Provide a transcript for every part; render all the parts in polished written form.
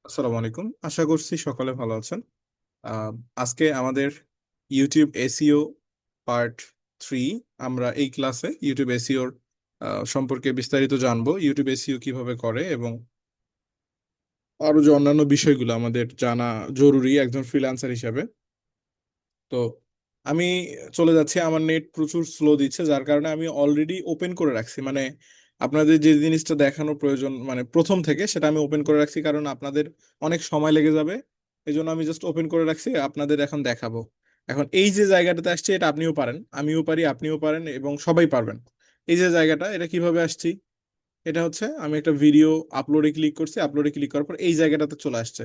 আসসালামু আলাইকুম, আশা করছি সকলে ভালো আছেন। আহ, আজকে আমাদের ইউটিউব এসইও পার্ট 3। আমরা এই ক্লাসে ইউটিউব এসইওর সম্পর্কে বিস্তারিত জানবো, ইউটিউব এসইও কিভাবে করে এবং আরো যে অন্যান্য বিষয়গুলো আমাদের জানা জরুরি একজন ফ্রিল্যান্সার হিসাবে। তো আমি চলে যাচ্ছি, আমার নেট প্রচুর স্লো দিচ্ছে, যার কারণে আমি অলরেডি ওপেন করে রাখছি, মানে আপনাদের যে জিনিসটা দেখানোর প্রয়োজন মানে প্রথম থেকে সেটা আমি ওপেন করে রাখছি, কারণ আপনাদের অনেক সময় লেগে যাবে। এই জন্য আমি জাস্ট ওপেন করে রাখছি, আপনাদের এখন দেখাবো। এখন এই যে জায়গাটাতে আসছে এটা আপনিও পারেন, আমিও পারি, আপনিও পারেন এবং সবাই পারবেন। এই যে জায়গাটা, এটা কিভাবে আসছি, এটা হচ্ছে আমি একটা ভিডিও আপলোডে ক্লিক করছি, আপলোডে ক্লিক করার পর এই জায়গাটাতে চলে আসছে।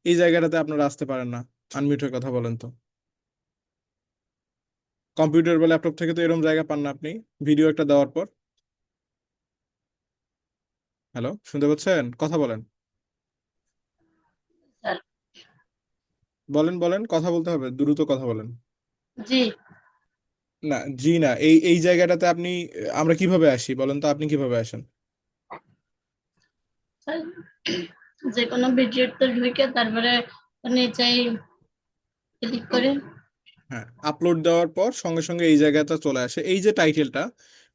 এই জায়গাটাতে আপনারা আসতে পারেন না, আনমিউট হয়ে কথা বলেন তো। কম্পিউটার বা ল্যাপটপ থেকে তো এরকম জায়গা পান না আপনি, ভিডিও একটা দেওয়ার পর। হ্যালো, শুনতে পাচ্ছেন? কথা বলেন, স্যার। বলেন বলেন, কথা বলতে হবে, দ্রুত কথা বলেন। জি। না, জি না, এই এই জায়গাটাতে আপনি আমরা কিভাবে আসি বলেন তো, আপনি কিভাবে আসেন? স্যার, যে কোনো ভিডিওতে ঢুকে তারপরে নিচেই ক্লিক করে। হ্যাঁ, আপলোড দেওয়ার পর সঙ্গে সঙ্গে এই জায়গাটা চলে আসে, এই যে টাইটেলটা,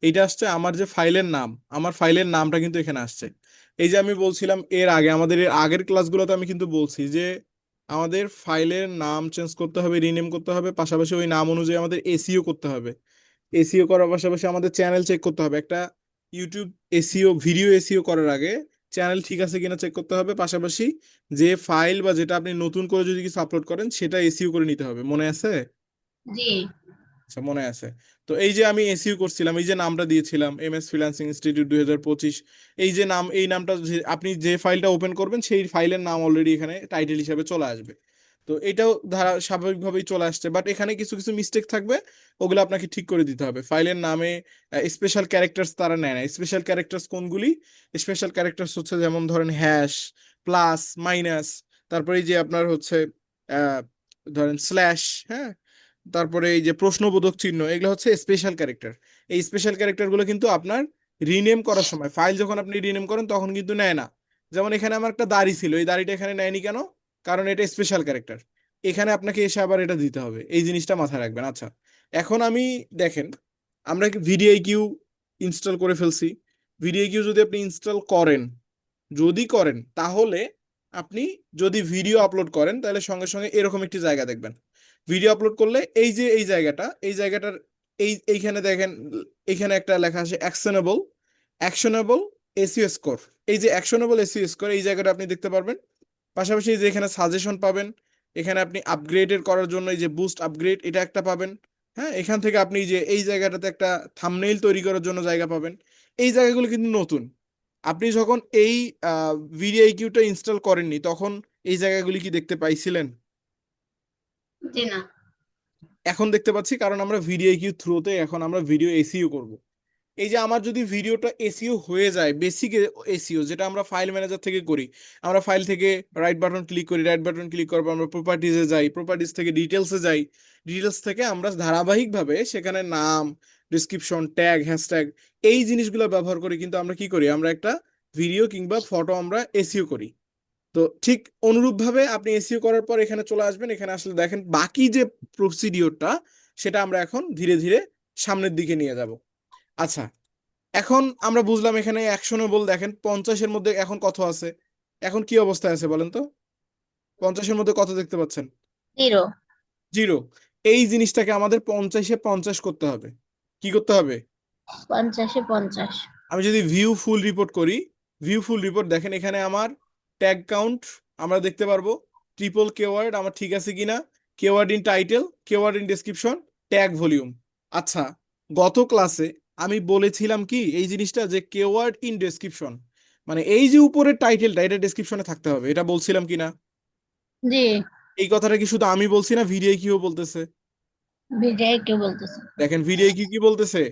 এইটা আসছে আমার যে ফাইলের নাম, আমার ফাইলের নামটা কিন্তু এখানে আসছে। এই যে আমি বলছিলাম এর আগে, আমাদের এর আগের ক্লাসগুলোতে আমি কিন্তু বলছি যে আমাদের ফাইলের নাম চেঞ্জ করতে হবে, রিনেম করতে হবে, পাশাপাশি ওই নাম অনুযায়ী আমাদের এসইও করতে হবে। এসইও করার পাশাপাশি আমাদের চ্যানেল চেক করতে হবে। একটা ইউটিউব এসইও, ভিডিও এসইও করার আগে চ্যানেল ঠিক আছে কিনা চেক করতে হবে, পাশাপাশি যে ফাইল বা যেটা আপনি নতুন করে যদি কিছু আপলোড করেন সেটা এসইও করে নিতে হবে, মনে আছে? জি। আচ্ছা, মনে আছে। তো এই যে আমি এসইও করছিলাম, এই যে নামটা দিয়েছিলাম MS ফ্রিল্যান্সিং ইনস্টিটিউট 2025, এই যে নাম, এই নামটা আপনি যে ফাইলটা ওপেন করবেন সেই ফাইলের নাম অলরেডি এখানে টাইটেল হিসাবে চলে আসবে। তো এটাও ধারা স্বাভাবিকভাবেই চলে আসছে, বাট এখানে কিছু কিছু মিস্টেক থাকবে, ওগুলো আপনাকে ঠিক করে দিতে হবে। ফাইলের নামে স্পেশাল ক্যারেক্টার্স তারা নেয় না। স্পেশাল ক্যারেক্টার্স কোনগুলি? স্পেশাল ক্যারেক্টার্স হচ্ছে যেমন ধরেন হ্যাশ, প্লাস, মাইনাস, তারপরে এই যে আপনার হচ্ছে আহ, ধরেন স্ল্যাশ, হ্যাঁ, তারপরে এই যে প্রশ্নবোধক চিহ্ন, এগুলো হচ্ছে স্পেশাল ক্যারেক্টার। এই স্পেশাল ক্যারেক্টার গুলো কিন্তু আপনার রিনেম করার সময়, ফাইল যখন আপনি রিনেম করেন তখন কিন্তু নেয় না। যেমন এখানে আমার একটা দাড়ি ছিল, এই দাড়িটা এখানে নেয়নি কেন? কারণ এটা স্পেশাল ক্যারেক্টার। এখানে আপনাকে এসে আবার এটা দিতে হবে, এই জিনিসটা মাথায় রাখবেন। আচ্ছা, এখন আমি দেখেন, আমরা ভিডিও কিউ ইনস্টল করে ফেলছি। ভিডিও কিউ যদি আপনি ইনস্টল করেন, যদি করেন তাহলে আপনি যদি ভিডিও আপলোড করেন তাহলে সঙ্গে সঙ্গে এরকম একটি জায়গা দেখবেন। ভিডিও আপলোড করলে এই যে এই জায়গাটা, এই জায়গাটার এইখানে দেখেন, এইখানে একটা লেখা আছে অ্যাকশনেবল, অ্যাকশনেবল এসইও স্কোর। এই যে অ্যাকশনেবল এসইও স্কোর, এই জায়গাটা আপনি দেখতে পারবেন। পাশাপাশি এই যে এখানে সাজেশন পাবেন, এখানে আপনি আপগ্রেডের করার জন্য এই যে বুস্ট আপগ্রেড, এটা একটা পাবেন। হ্যাঁ, এখান থেকে আপনি যে এই জায়গাটাতে একটা থাম্বনেইল তৈরি করার জন্য জায়গা পাবেন। এই জায়গাগুলো কিন্তু নতুন। আপনি যখন এই ভিডিআইকিউটা ইনস্টল করেননি তখন এই জায়গাগুলি কি দেখতে পাইছিলেন? জি না। এখন দেখতে পাচ্ছি, কারণ আমরা ভিডিআইকিউ থ্রুতে এখন আমরা ভিডিও এসইও করব। এই যে আমার যদি ভিডিওটা এসইও হয়ে যায়, বেসিক এসইও যেটা আমরা ফাইল ম্যানেজার থেকে করি, আমরা ফাইল থেকে রাইট বাটন ক্লিক করি, রাইট বাটন ক্লিক করার পর আমরা প্রপার্টিজে যাই, প্রপার্টিজ থেকে ডিটেলসে যাই, ডিটেলস থেকে আমরা ধারাবাহিকভাবে সেখানে নাম, ডিসক্রিপশন, ট্যাগ, হ্যাশট্যাগ, এই জিনিসগুলো ব্যবহার করি। কিন্তু আমরা কি করি, আমরা একটা ভিডিও কিংবা ফটো আমরা এসইও করি। তো ঠিক অনুরূপভাবে আপনি এসইও করার পর এখানে চলে আসবেন, এখানে আসলে দেখেন বাকি যে প্রসিডিওরটা, সেটা আমরা এখন ধীরে ধীরে সামনের দিকে নিয়ে যাব। আচ্ছা, এখন আমরা বুঝলাম এখানে অ্যাকশনেবল, দেখেন 50-এর মধ্যে এখন কত আছে, এখন কি অবস্থায় আছে বলেন তো? 50-এর মধ্যে কত দেখতে পাচ্ছেন? জিরো। 0। এই জিনিসটাকে আমাদের 50-এ 50 করতে হবে। কি করতে হবে? 50-এ 50। আমি যদি ভিউ ফুল রিপোর্ট করি, ভিউ ফুল রিপোর্ট দেখেন, এখানে আমার ট্যাগ কাউন্ট আমরা দেখতে পারবো, ট্রিপল কেওয়ার্ড আমার ঠিক আছে কিনা, keyword in title, keyword in description, tag volume. আচ্ছা, গত ক্লাসে আমি বলেছিলাম কি এই জিনিসটা, যে কেওয়ার্ড ইন ডেসক্রিপশন মানে এই যে উপরের টাইটেলটা এটা ডেসক্রিপশনে থাকতে হবে, এটা বলছিলাম কিনা? জি। এই কথাটা কি শুধু আমি বলছি না, ভিডিও কিও বলতেছে? ভিডিও কে বলতেছে? দেখেন ভিডিও কি কি বলতেছে,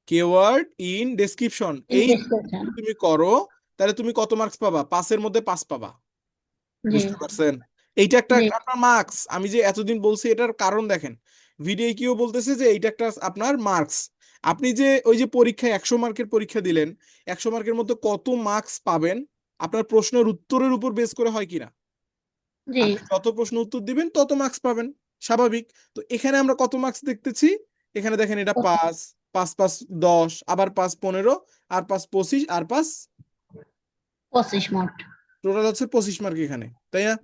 কেওয়ার্ড ইন ডেসক্রিপশন। এই ডেসক্রিপশন। যদি তুমি করো তাহলে তুমি কত মার্কস পাবা? 5-এর মধ্যে 5 পাবা। জি। বুঝতে পারছেন? এইটা একটা জি। আপনার মার্কস। আমি যে এতদিন বলছি এটার কারণ দেখেন, ভিডিও কিও বলতেছে যে এইটা একটা আপনার মার্কস। আপনি যে ওই যে পরীক্ষায় 100 মার্কের পরীক্ষা দিলেন, 100 মার্কের মধ্যে কত মার্কস পাবেন আপনার প্রশ্নের উত্তরের উপর বেস করে হয় কিনা? জি, আপনি যত প্রশ্ন উত্তর দিবেন তত মার্কস পাবেন, স্বাভাবিক। তো এখানে আমরা কত মার্কস দেখতেছি? এখানে দেখেন এটা 5, 5 5 10, আবার 5 15, আর 5 25, আর 5, 25 মোট। টোটাল হচ্ছে 25 মার্ক এখানে, তাই না?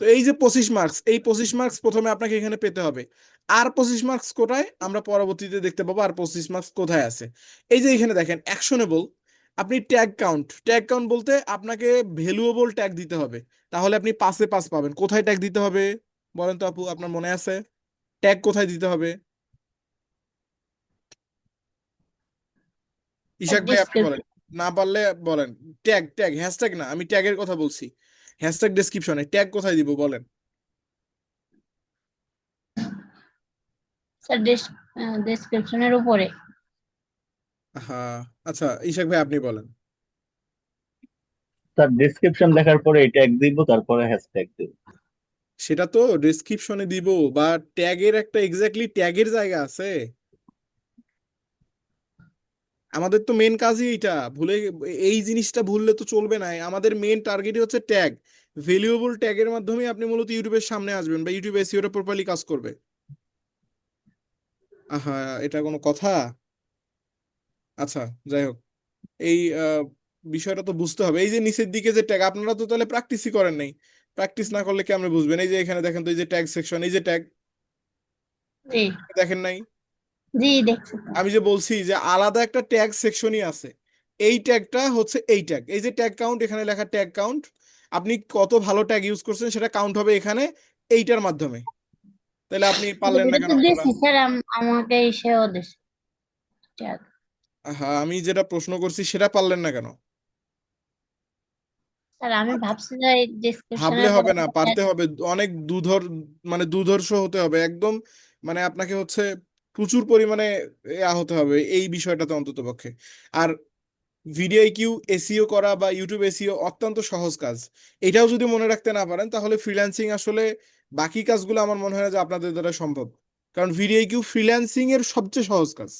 তো এই যে 25 মার্কস, এই 25 মার্কস প্রথমে আপনাকে এখানে পেতে হবে। আর 25 মার্কস কোথায় আমরা পরবর্তীতে দেখতে পাবো, আর 25 মার্কস কোথায় আছে। এই যে এখানে দেখেন অ্যাকশনেবল, আপনি ট্যাগ কাউন্ট বলতে আপনাকে ভ্যালুয়েবল ট্যাগ দিতে হবে, তাহলে আপনি 5-এ 5 পাবেন। কোথায় ট্যাগ দিতে হবে বলেন তো আপু, আপনার মনে আছে? ট্যাগ কোথায় দিতে হবে? ইশাক ভাই আপনি বলেন, ডেসক্রিপশন। না পারলে বলেন। ট্যাগ ট্যাগ হ্যাশট্যাগ না, আমি ট্যাগের কথা বলছি। হ্যাশট্যাগ ডেসক্রিপশনে ট্যাগ কোথায় দিব বলেন? স্যার ডেসক্রিপশনের উপরে। হ্যাঁ, আচ্ছা ইশাক ভাই আপনি বলেন। তার ডেসক্রিপশন দেখার পরে ট্যাগ দিব, তারপরে হ্যাশট্যাগ দিব। সেটা তো ডেসক্রিপশনে দিব, বা ট্যাগের একটা এক্স্যাক্টলি ট্যাগের জায়গা আছে। আমাদের তো মেন কাজই এইটা, এই জিনিসটা ভুললে তো চলবে না। আমাদের মেন টার্গেটই হচ্ছে ট্যাগ। ভ্যালুয়েবল ট্যাগের মাধ্যমে আপনি মূলত ইউটিউবের সামনে আসবেন, বা ইউটিউব এসইওটা প্রপারলি কাজ করবে। আহা, এটা কোনো কথা? আচ্ছা, যাই হোক, এই বিষয়টা তো বুঝতে হবে। এই যে নিচের দিকে যে ট্যাগ, আপনারা তো তাহলে প্র্যাকটিসই করেন নাই। প্র্যাকটিস না করলে কি আমরা বুঝবেন? এই যে এখানে দেখেন তো, এই যে ট্যাগ সেকশন, এই যে ট্যাগ জি, দেখেন নাই? জি দেখছি তো। আমি যে বলছি যে আলাদা একটা ট্যাগ সেকশনই আছে। এই ট্যাগটা হচ্ছে এই ট্যাগ, এই যে ট্যাগ কাউন্ট, এখানে লেখা ট্যাগ কাউন্ট। আপনি কত ভালো ট্যাগ ইউজ করছেন সেটা কাউন্ট হবে এখানে, এইটার মাধ্যমে। তাহলে আপনি পারলেন না এটা কেন তো বলেন? দিছি স্যার, আমাকে এসেও দিছে ট্যাগ। হ্যাঁ, আমি যেটা প্রশ্ন করছি সেটা পারলেন না কেন? স্যার আমি আচ্ছা, ভাবছি যে ভাবলে ডেসক্রিপশনের পরে হবে না, ট্যাগ। পারতে হবে। অনেক মানে দুধর্ষ হতে হবে একদম। মানে আপনাকে হচ্ছে প্রচুর পরিমাণে হতে হবে এই বিষয়টাতে অন্তত পক্ষে। আর ভিডিও কিউ এসইও করা বা ইউটিউব এসইও অত্যন্ত সহজ কাজ। এটাও যদি মনে রাখতে না পারেন, তাহলে ফ্রিল্যান্সিং আসলে বাকি কাজগুলো আমার মনে হয় না যে আপনাদের দ্বারা সম্ভব। কারণ ভিডিও কিউ ফ্রিল্যান্সিং এর সবচেয়ে সহজ কাজ।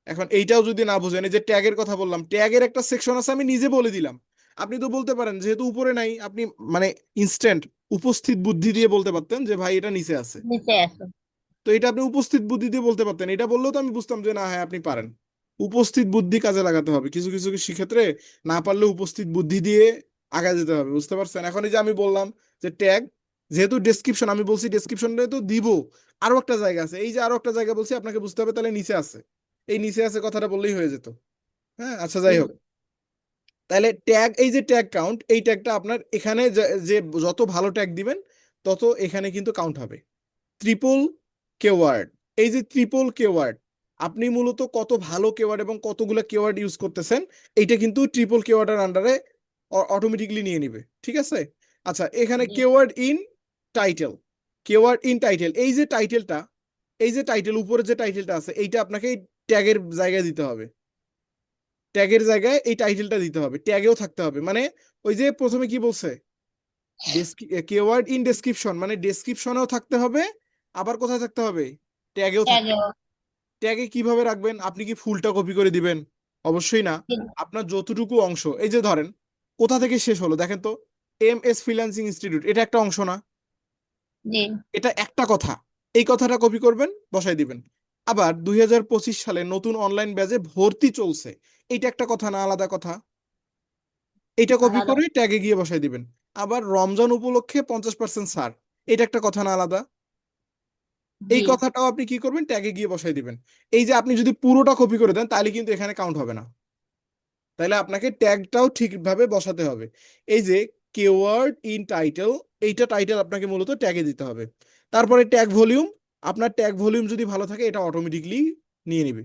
এখন এইটাও যদি না বুঝেন, এই যে ট্যাগের কথা বললাম, ট্যাগের একটা সেকশন আছে, আমি নিজে বলে দিলাম। আপনি তো বলতে পারেন, যেহেতু উপরে নাই, আপনি মানে ইনস্ট্যান্ট উপস্থিত বুদ্ধি দিয়ে বলতে পারতেন যে ভাই এটা নিচে আছে। নিচে আছে। তো এটা আপনি উপস্থিত বুদ্ধি দিয়ে বলতে পারতেন, এটা বললেও তো আমি বুঝতাম যে না, হ্যাঁ আপনি পারেন। উপস্থিত বুদ্ধি কাজে লাগাতে হবে কিছু কিছু ক্ষেত্রে। না পারলে উপস্থিত বুদ্ধি দিয়ে আগা যেতে হবে, বুঝতে পারছেন? এখন এই যে আমি বললাম যে ট্যাগ, যেহেতু ডেসক্রিপশন, আমি বলছি ডেসক্রিপশনটা তো দিব। আরো একটা জায়গা আছে, এই যে আরো একটা জায়গা বলছি আপনাকে বুঝতে হবে, তাহলে নিচে আছে। এই নিচে আছে কথাটা বললেই হয়ে যেত। হ্যাঁ, আচ্ছা যাই হোক। তাহলে ট্যাগ, এই যে ট্যাগ কাউন্ট, এই ট্যাগটা আপনার এখানে যে যত ভালো ট্যাগ দিবেন তত এখানে কিন্তু কাউন্ট হবে। ট্রিপল কেওয়ার্ড, এই যে ট্রিপল কেওয়ার্ড, আপনি মূলত কত ভালো কেওয়ার্ড এবং কতগুলো কেওয়ার্ড ইউজ করতেছেন, এইটা কিন্তু ট্রিপল কেওয়ার্ডের আন্ডারে অটোমেটিকলি নিয়ে নিবে, ঠিক আছে? আচ্ছা, এখানে জি, keyword in title, keyword in title, এই যে টাইটেলটা, এই যে টাইটেল উপরে যে টাইটেলটা আছে, এইটা আপনাকে ট্যাগের জায়গায় দিতে হবে। ট্যাগের জায়গায় এই টাইটেলটা দিতে হবে, ট্যাগেও থাকতে হবে। মানে ওই যে প্রথমে কি বলছে, কেওয়ার্ড ইন ডেসক্রিপশন, মানে ডেসক্রিপশনেও থাকতে হবে, আবার কোথায় থাকতে হবে? ট্যাগেও থাকতে ট্যাগেও। হবে। ট্যাগে কিভাবে রাখবেন? আপনি কি ফুলটা কপি করে দিবেন? অবশ্যই না। জি, আপনার যতটুকু অংশ, এই যে ধরেন কোথা থেকে শেষ হলো দেখেন তো, MS ফ্রিল্যান্সিং ইনস্টিটিউট, এটা একটা অংশ না? জি, এটা একটা কথা, এই কথাটা কপি করবেন, বসাই দিবেন। আবার 2025 সালে নতুন অনলাইন ব্যাচে ভর্তি চলছে, এইটা একটা কথা না, আলাদা কথা? এইটা কপি আলাদা। করে ট্যাগে গিয়ে বসাই দিবেন। আবার রমজান উপলক্ষে 50% ছাড়, এটা একটা কথা না, আলাদা? এই জি, কথাটাও আপনি কি করবেন, ট্যাগে গিয়ে বসাই দিবেন। এই যে আপনি যদি পুরোটা কপি করে দেন, তাহলে কিন্তু এখানে কাউন্ট হবে না। তাহলে আপনাকে ট্যাগটাও ঠিকভাবে বসাতে হবে। এই যে কেওয়ার্ড ইন টাইটেল, এইটা টাইটেল আপনাকে মূলত ট্যাগে দিতে হবে। তারপরে ট্যাগ ভলিউম, আপনার ট্যাগ ভলিউম যদি ভালো থাকে এটা অটোমেটিকলি নিয়ে নিবে।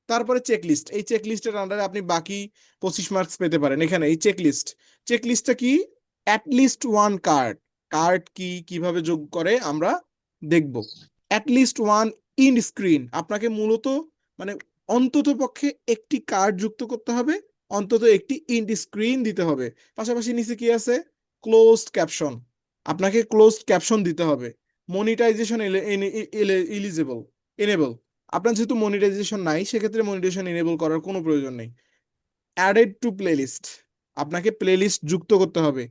তারপরে চেকলিস্ট, এই চেকলিস্টের আন্ডারে আপনি বাকি 25 মার্কস পেতে পারেন। এখানে এই চেকলিস্টটা কি? অ্যাটলিস্ট ওয়ান কার্ড, কার্ড কি কিভাবে যোগ করে আমরা দেখব। অ্যাটলিস্ট ওয়ান ইন্ড স্ক্রিন, আপনাকে মূলত মানে অন্তত পক্ষে একটি কার্ড যুক্ত করতে হবে, অন্তত একটি ইন্ড স্ক্রিন দিতে হবে। পাশাপাশি নিচে কি আছে? ক্লোজড ক্যাপশন, আপনাকে ক্লোজড ক্যাপশন দিতে হবে। মনিটাইজেশন এলিজিবল, এনেবল, আপনার যেহেতু মনিটাইজেশন নাই, সেক্ষেত্রে মনিটাইজেশন এনেবল করার কোনো প্রয়োজন নেই। অ্যাডেড টু প্লেলিস্ট, আপনাকে প্লেলিস্ট যুক্ত করতে হবে।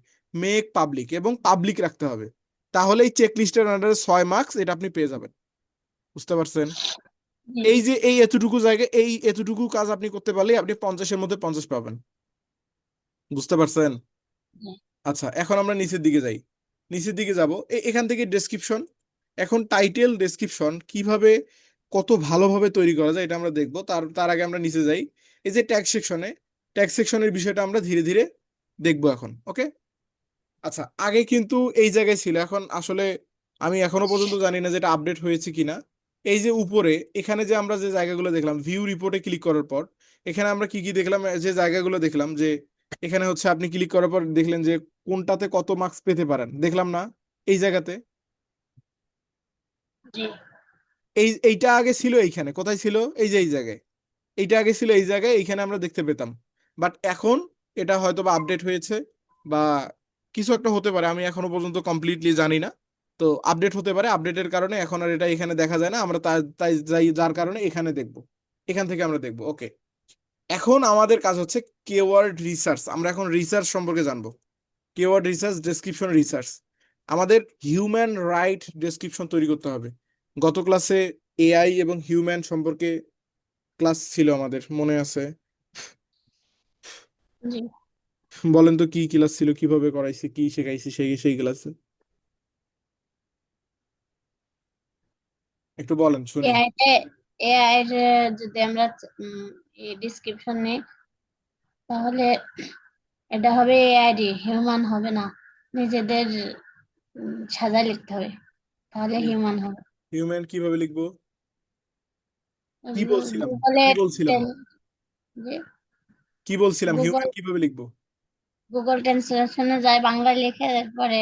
মেক পাবলিক এবং পাবলিক রাখতে হবে, তাহলে এই চেক লিস্টের আন্ডারে 6 মার্কস এটা আপনি পেয়ে যাবেন। বুঝতে পারছেন? জি এই যে এই এতটুকু জায়গায় এই এতটুকু কাজ আপনি করতে পারলে আপনি 50-এর মধ্যে 50 পাবেন। বুঝতে পারছেন? জি আচ্ছা, এখন আমরা নিচের দিকে যাই। নিচের দিকে যাব, এখান থেকে ডেসক্রিপশন। এখন টাইটেল ডেসক্রিপশন কিভাবে কত ভালোভাবে তৈরি করা যায় এটা আমরা দেখব। তার তার আগে আমরা নিচে যাই। এই যে ট্যাগ সেকশনে, ট্যাগ সেকশনের বিষয়টা আমরা ধীরে ধীরে দেখব এখন। ওকে, আচ্ছা, আগে কিন্তু এই জায়গায় ছিল, এখন আসলে আমি এখনো পর্যন্ত জানি না যেটা আপডেট হয়েছে কিনা। এই যে উপরে এখানে যে আমরা যে জায়গাগুলো দেখলাম ভিউ রিপোর্টে ক্লিক করার পর, এখানে আমরা কি কি দেখলাম, যে জায়গাগুলো দেখলাম যে এখানে হচ্ছে আপনি ক্লিক করার পর দেখলেন যে কোনটাতে কত মার্কস পেতে পারেন, দেখলাম না এই জায়গাতে। জি এইটা আগে ছিল এইখানে, কোথায় ছিল, এই যে এই জায়গায়। এইটা আগে ছিল এই জায়গায়, এইখানে আমরা দেখতে পেতাম। বাট এখন এটা হয়তো বা আপডেট হয়েছে বা কিছু একটা হতে পারে, আমি এখনো পর্যন্ত কমপ্লিটলি জানি না। তো আপডেট হতে পারে, আপডেটের কারণে এখন আর এটা এখানে দেখা যায় না, আমরা তাই যার কারণে এখানে দেখব, এখান থেকে আমরা দেখব। ওকে, এখন আমাদের কাজ হচ্ছে কেওয়ার্ড রিসার্চ। আমরা এখন রিসার্চ সম্পর্কে জানবো। Keyword research, description research. আমাদের হিউম্যান রাইট ডেসক্রিপশন তৈরি করতে হবে। গত ক্লাসে এআই এবং হিউম্যান সম্পর্কে ক্লাস ছিল আমাদের, মনে আছে? জি বলেন তো কি ক্লাস ছিল, কিভাবে করাইছি, কি শেখাইছি সেই সেই ক্লাসে, একটু বলেন শুনি। এআই এআই এর যদি আমরা ডিসক্রিপশন নিই, তাহলে এটা হবে এআই, হিউম্যান হবে না। নিজেদের সাজায় লিখতে হবে, তাহলে হিউম্যান হবে। হিউম্যান কিভাবে লিখবো? কি বলছিলাম, গুগলে কি বলছিলাম, যে কি বলছিলাম, গুগল হিউম্যান কিভাবে লিখবো? গুগল ট্রান্সলেশনে যায় বাংলায় লিখে, এরপরে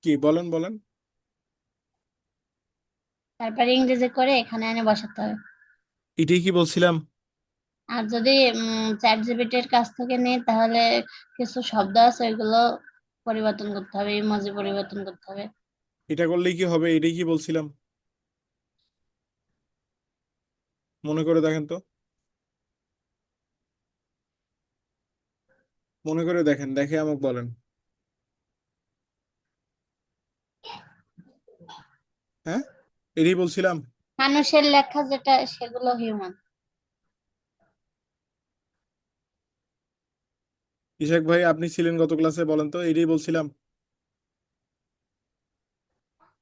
কি বলেন বলেন। তারপরে ইংরেজি করে এখানে এনে বসাতে হবে। এটাই কি বলছিলাম? আর যদি চ্যাট জিপিটির কাছ থেকে নিই, তাহলে কিছু শব্দ আছে ওইগুলো পরিবর্তন করতে হবে, ইমোজি পরিবর্তন করতে হবে। এটা করলেই কি হবে, এটাই কি বলছিলাম? মনে করে দেখেন তো, মনে করে দেখেন, দেখে আমাকে বলেন। হ্যাঁ, এটাই বলছিলাম। মানুষের লেখা যেটা সেগুলো হিউম্যান। ইশাক ভাই, আপনি ছিলেন গত ক্লাসে, বলেন তো, এটাই বলছিলাম।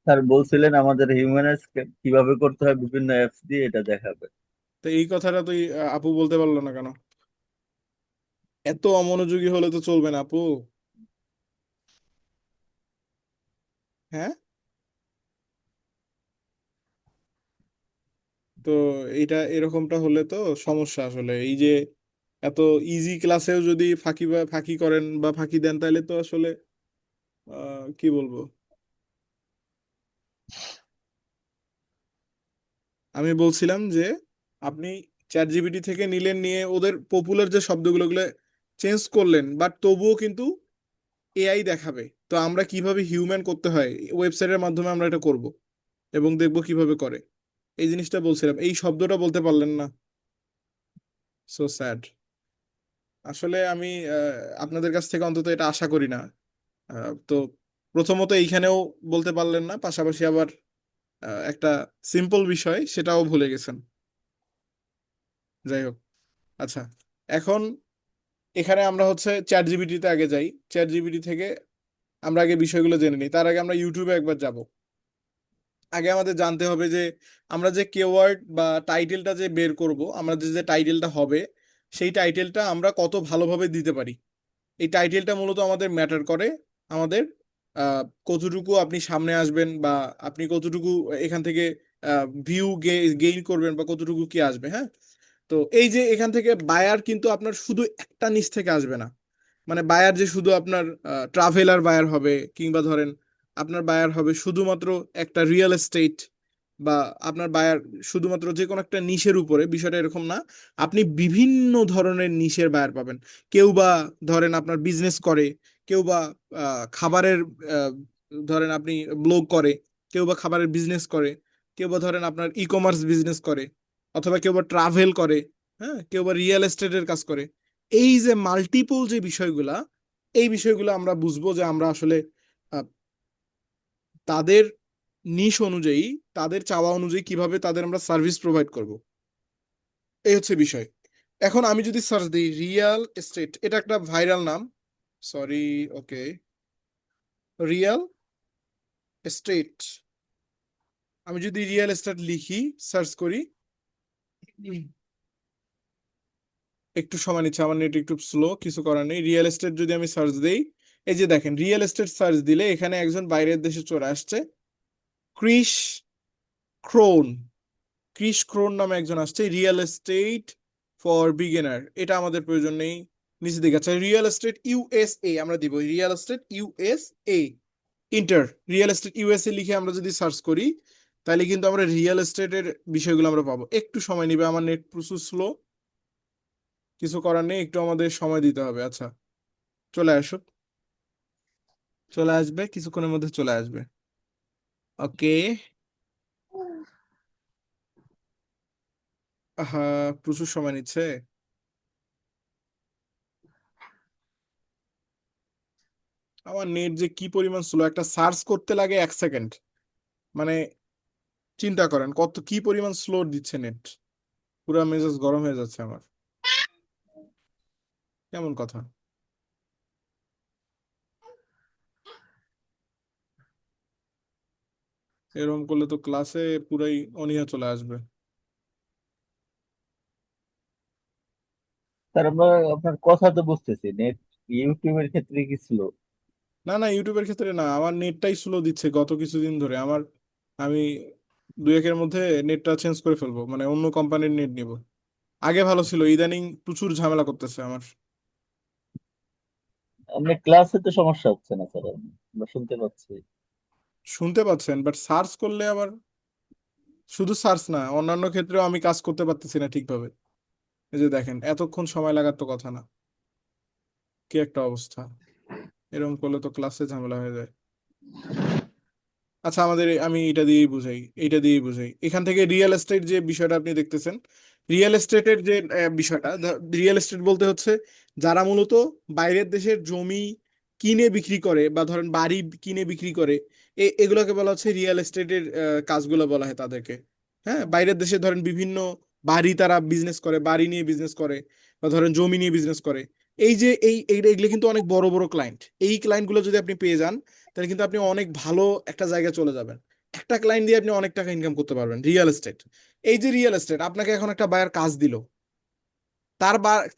স্যার বলছিলেন আমাদের হিউম্যানাইজ কিভাবে করতে হয় বিভিন্ন অ্যাপস দিয়ে, এটা দেখাবে। তো এই কথাটা তুই আপু বলতে পারলো না কেন? এত অমনোযোগী হলে তো চলবে না আপু। হ্যাঁ, তো এটা এরকমটা হলে তো সমস্যা আসলে। এই যে এত ইজি ক্লাসেও যদি ফাঁকি বা ফাঁকি করেন বা ফাঁকি দেন, তাহলে তো আসলে কি বলবো। আমি বলছিলাম যে আপনি চ্যাট জিপিটি থেকে নিলেন, নিয়ে ওদের পপুলার যে শব্দগুলো ওগুলো চেঞ্জ করলেন, বাট তবুও কিন্তু এআই দেখাবে। তো আমরা কিভাবে হিউম্যান করতে হয় ওয়েবসাইটের মাধ্যমে আমরা এটা করব এবং দেখব কিভাবে করে। এই জিনিসটা বলছিলাম, এই শব্দটা বলতে পারলেন না, সো স্যাড। আসলে আমি আপনাদের কাছ থেকে অন্তত এটা আশা করি না। তো প্রথমত এইখানেও বলতে পারলেন না, পাশাপাশি আবার একটা সিম্পল বিষয় সেটাও ভুলে গেছেন। যাই হোক, আচ্ছা, এখন এখানে আমরা হচ্ছে চ্যাট জিপিটিতে আগে যাই। চ্যাট জিপিটি থেকে আমরা আগে বিষয়গুলো জেনে নিই, তার আগে আমরা ইউটিউবে একবার যাব। আগে আমাদের জানতে হবে যে আমরা যে কেওয়ার্ড বা টাইটেলটা যে বের করব, আমরা যে যে টাইটেলটা হবে, সেই টাইটেলটা আমরা কত ভালোভাবে দিতে পারি। এই টাইটেলটা মূলত আমাদের ম্যাটার করে। আমাদের কতটুকু আপনি সামনে আসবেন বা আপনি কতটুকু এখান থেকে ভিউ গেইন করবেন বা কতটুকু কি আসবে। হ্যাঁ, তো এই যে এখান থেকে বায়ার কিন্তু আপনার শুধু একটা নিচ থেকে আসবে না। মানে বায়ার যে শুধু আপনার ট্রাভেলার বায়ার হবে, কিংবা ধরেন আপনার বায়ার হবে শুধুমাত্র একটা রিয়েল এস্টেট, বা আপনার বায়ার শুধুমাত্র যে কোনো একটা নিশের উপরে, বিষয়টা এরকম না। আপনি বিভিন্ন ধরনের নিশের বায়ার পাবেন। কেউ বা ধরেন আপনার বিজনেস করে, কেউ বা খাবারের আহ, ধরেন আপনি ব্লগ করে, কেউ বা খাবারের বিজনেস করে, কেউ বা ধরেন আপনার ই কমার্স বিজনেস করে, অথবা কেউ বা ট্রাভেল করে, হ্যাঁ, কেউ বা রিয়েল এস্টেটের কাজ করে। এই যে মাল্টিপল যে বিষয়গুলা, এই বিষয়গুলো আমরা বুঝবো যে আমরা আসলে আহ, তাদের নিশ অনুযায়ী, তাদের চাওয়া অনুযায়ী কিভাবে তাদের আমরা সার্ভিস প্রোভাইড করব, এই হচ্ছে বিষয়। এখন আমি যদি সার্চ দিই রিয়েল এস্টেট, এটা একটা ভাইরাল নাম, সরি, ওকে, রিয়েল এস্টেট, আমি যদি রিয়েল এস্টেট লিখি, সার্চ করি, একটু সময় নিচ্ছে, আমার নেট একটু স্লো, কিছু করার নেই। রিয়েল এস্টেট যদি আমি সার্চ দেই, এই যে দেখেন রিয়েল এস্টেট সার্চ দিলে এখানে একজন বাইরের দেশে চলে আসছে, ক্রিস ক্রোন, ক্রিস ক্রোন নামে একজন আসছে, রিয়েল এস্টেট ফর বিগিনার, এটা আমাদের প্রয়োজন নেই। নিচে দিকে আছে রিয়েল এস্টেট ইউএসএ, আমরা দিব real estate USA, inter real estate USA লিখে আমরা যদি সার্চ করি, তাহলে কিন্তু আমরা রিয়েল এস্টেটের বিষয়গুলো আমরা পাবো। একটু সময় নিবে, আমার নেট প্রচুর স্লো, কিছু করার নেই, একটু আমাদের সময় দিতে হবে। আচ্ছা, চলে আসুক, চলে আসবে, কিছুক্ষণের মধ্যে চলে আসবে। ওকে, হ্যাঁ, প্রচুর সময় নিচ্ছে। আমার নেট যে কি পরিমাণ স্লো, একটা সার্চ করতে লাগে 1 সেকেন্ড, মানে চিন্তা করেন কত কি পরিমাণ স্লো দিচ্ছে নেট, পুরো মেজাজ গরম হয়ে যাচ্ছে আমার। কেমন কথা, এরকম করলে তো ক্লাসে পুরাই অনীহা চলে আসবে। স্যার আমরা আপনার কথা তো বুঝতেছি, নেট ইউটিউবের ক্ষেত্রে কি ছিল? না না, ইউটিউবের ক্ষেত্রে না, আমার নেটটাই স্লো দিচ্ছে গত কিছুদিন ধরে আমার। আমি 2-1-এর মধ্যে নেটটা চেঞ্জ করে ফেলবো, মানে অন্য কোম্পানির নেট নিব। আগে ভালো ছিল, ইদানিং প্রচুর ঝামেলা করতেছে আমার। আপনার ক্লাসে তো সমস্যা হচ্ছে না স্যার, আমরা শুনতে পাচ্ছি। শুনতে পাচ্ছেন, বাট সার্চ করলে আবার, শুধু সার্চ না, অন্যান্য ক্ষেত্রেও আমি কাজ করতে পারতেছি না ঠিকভাবে। এই যে দেখেন এতক্ষণ সময় লাগার তো কথা না, কি একটা অবস্থা, এরকম করলে তো ক্লাসে ঝামেলা হয়ে যায়। আচ্ছা, আমি এটা দিয়েই বুঝাই এখান থেকে রিয়েল এস্টেট যে বিষয়টা আপনি দেখতেছেন, রিয়েল এস্টেটের যে বিষয়টা, রিয়েল এস্টেট বলতে হচ্ছে যারা মূলত বাইরের দেশের জমি কিনে বিক্রি করে, বা ধরেন বাড়ি কিনে বিক্রি করে, এগুলোকে বলা হচ্ছে রিয়েল এস্টেটের কাজগুলো বলা হয় তাদেরকে। হ্যাঁ, বাইরের দেশে ধরেন বিভিন্ন বাড়ি তারা বিজনেস করে, বাড়ি নিয়ে বিজনেস করে, বা ধরেন জমি নিয়ে বিজনেস করে। এই যে এগুলো কিন্তু অনেক বড় বড় ক্লায়েন্ট, এই ক্লায়েন্টগুলো যদি আপনি পেয়ে যান, তাহলে কিন্তু আপনি অনেক ভালো একটা জায়গায় চলে যাবেন। একটা ক্লায়েন্ট দিয়ে আপনি অনেক টাকা ইনকাম করতে পারবেন। রিয়েল এস্টেট, এই যে রিয়েল এস্টেট, আপনাকে এখন একটা বায়ার কাজ দিল,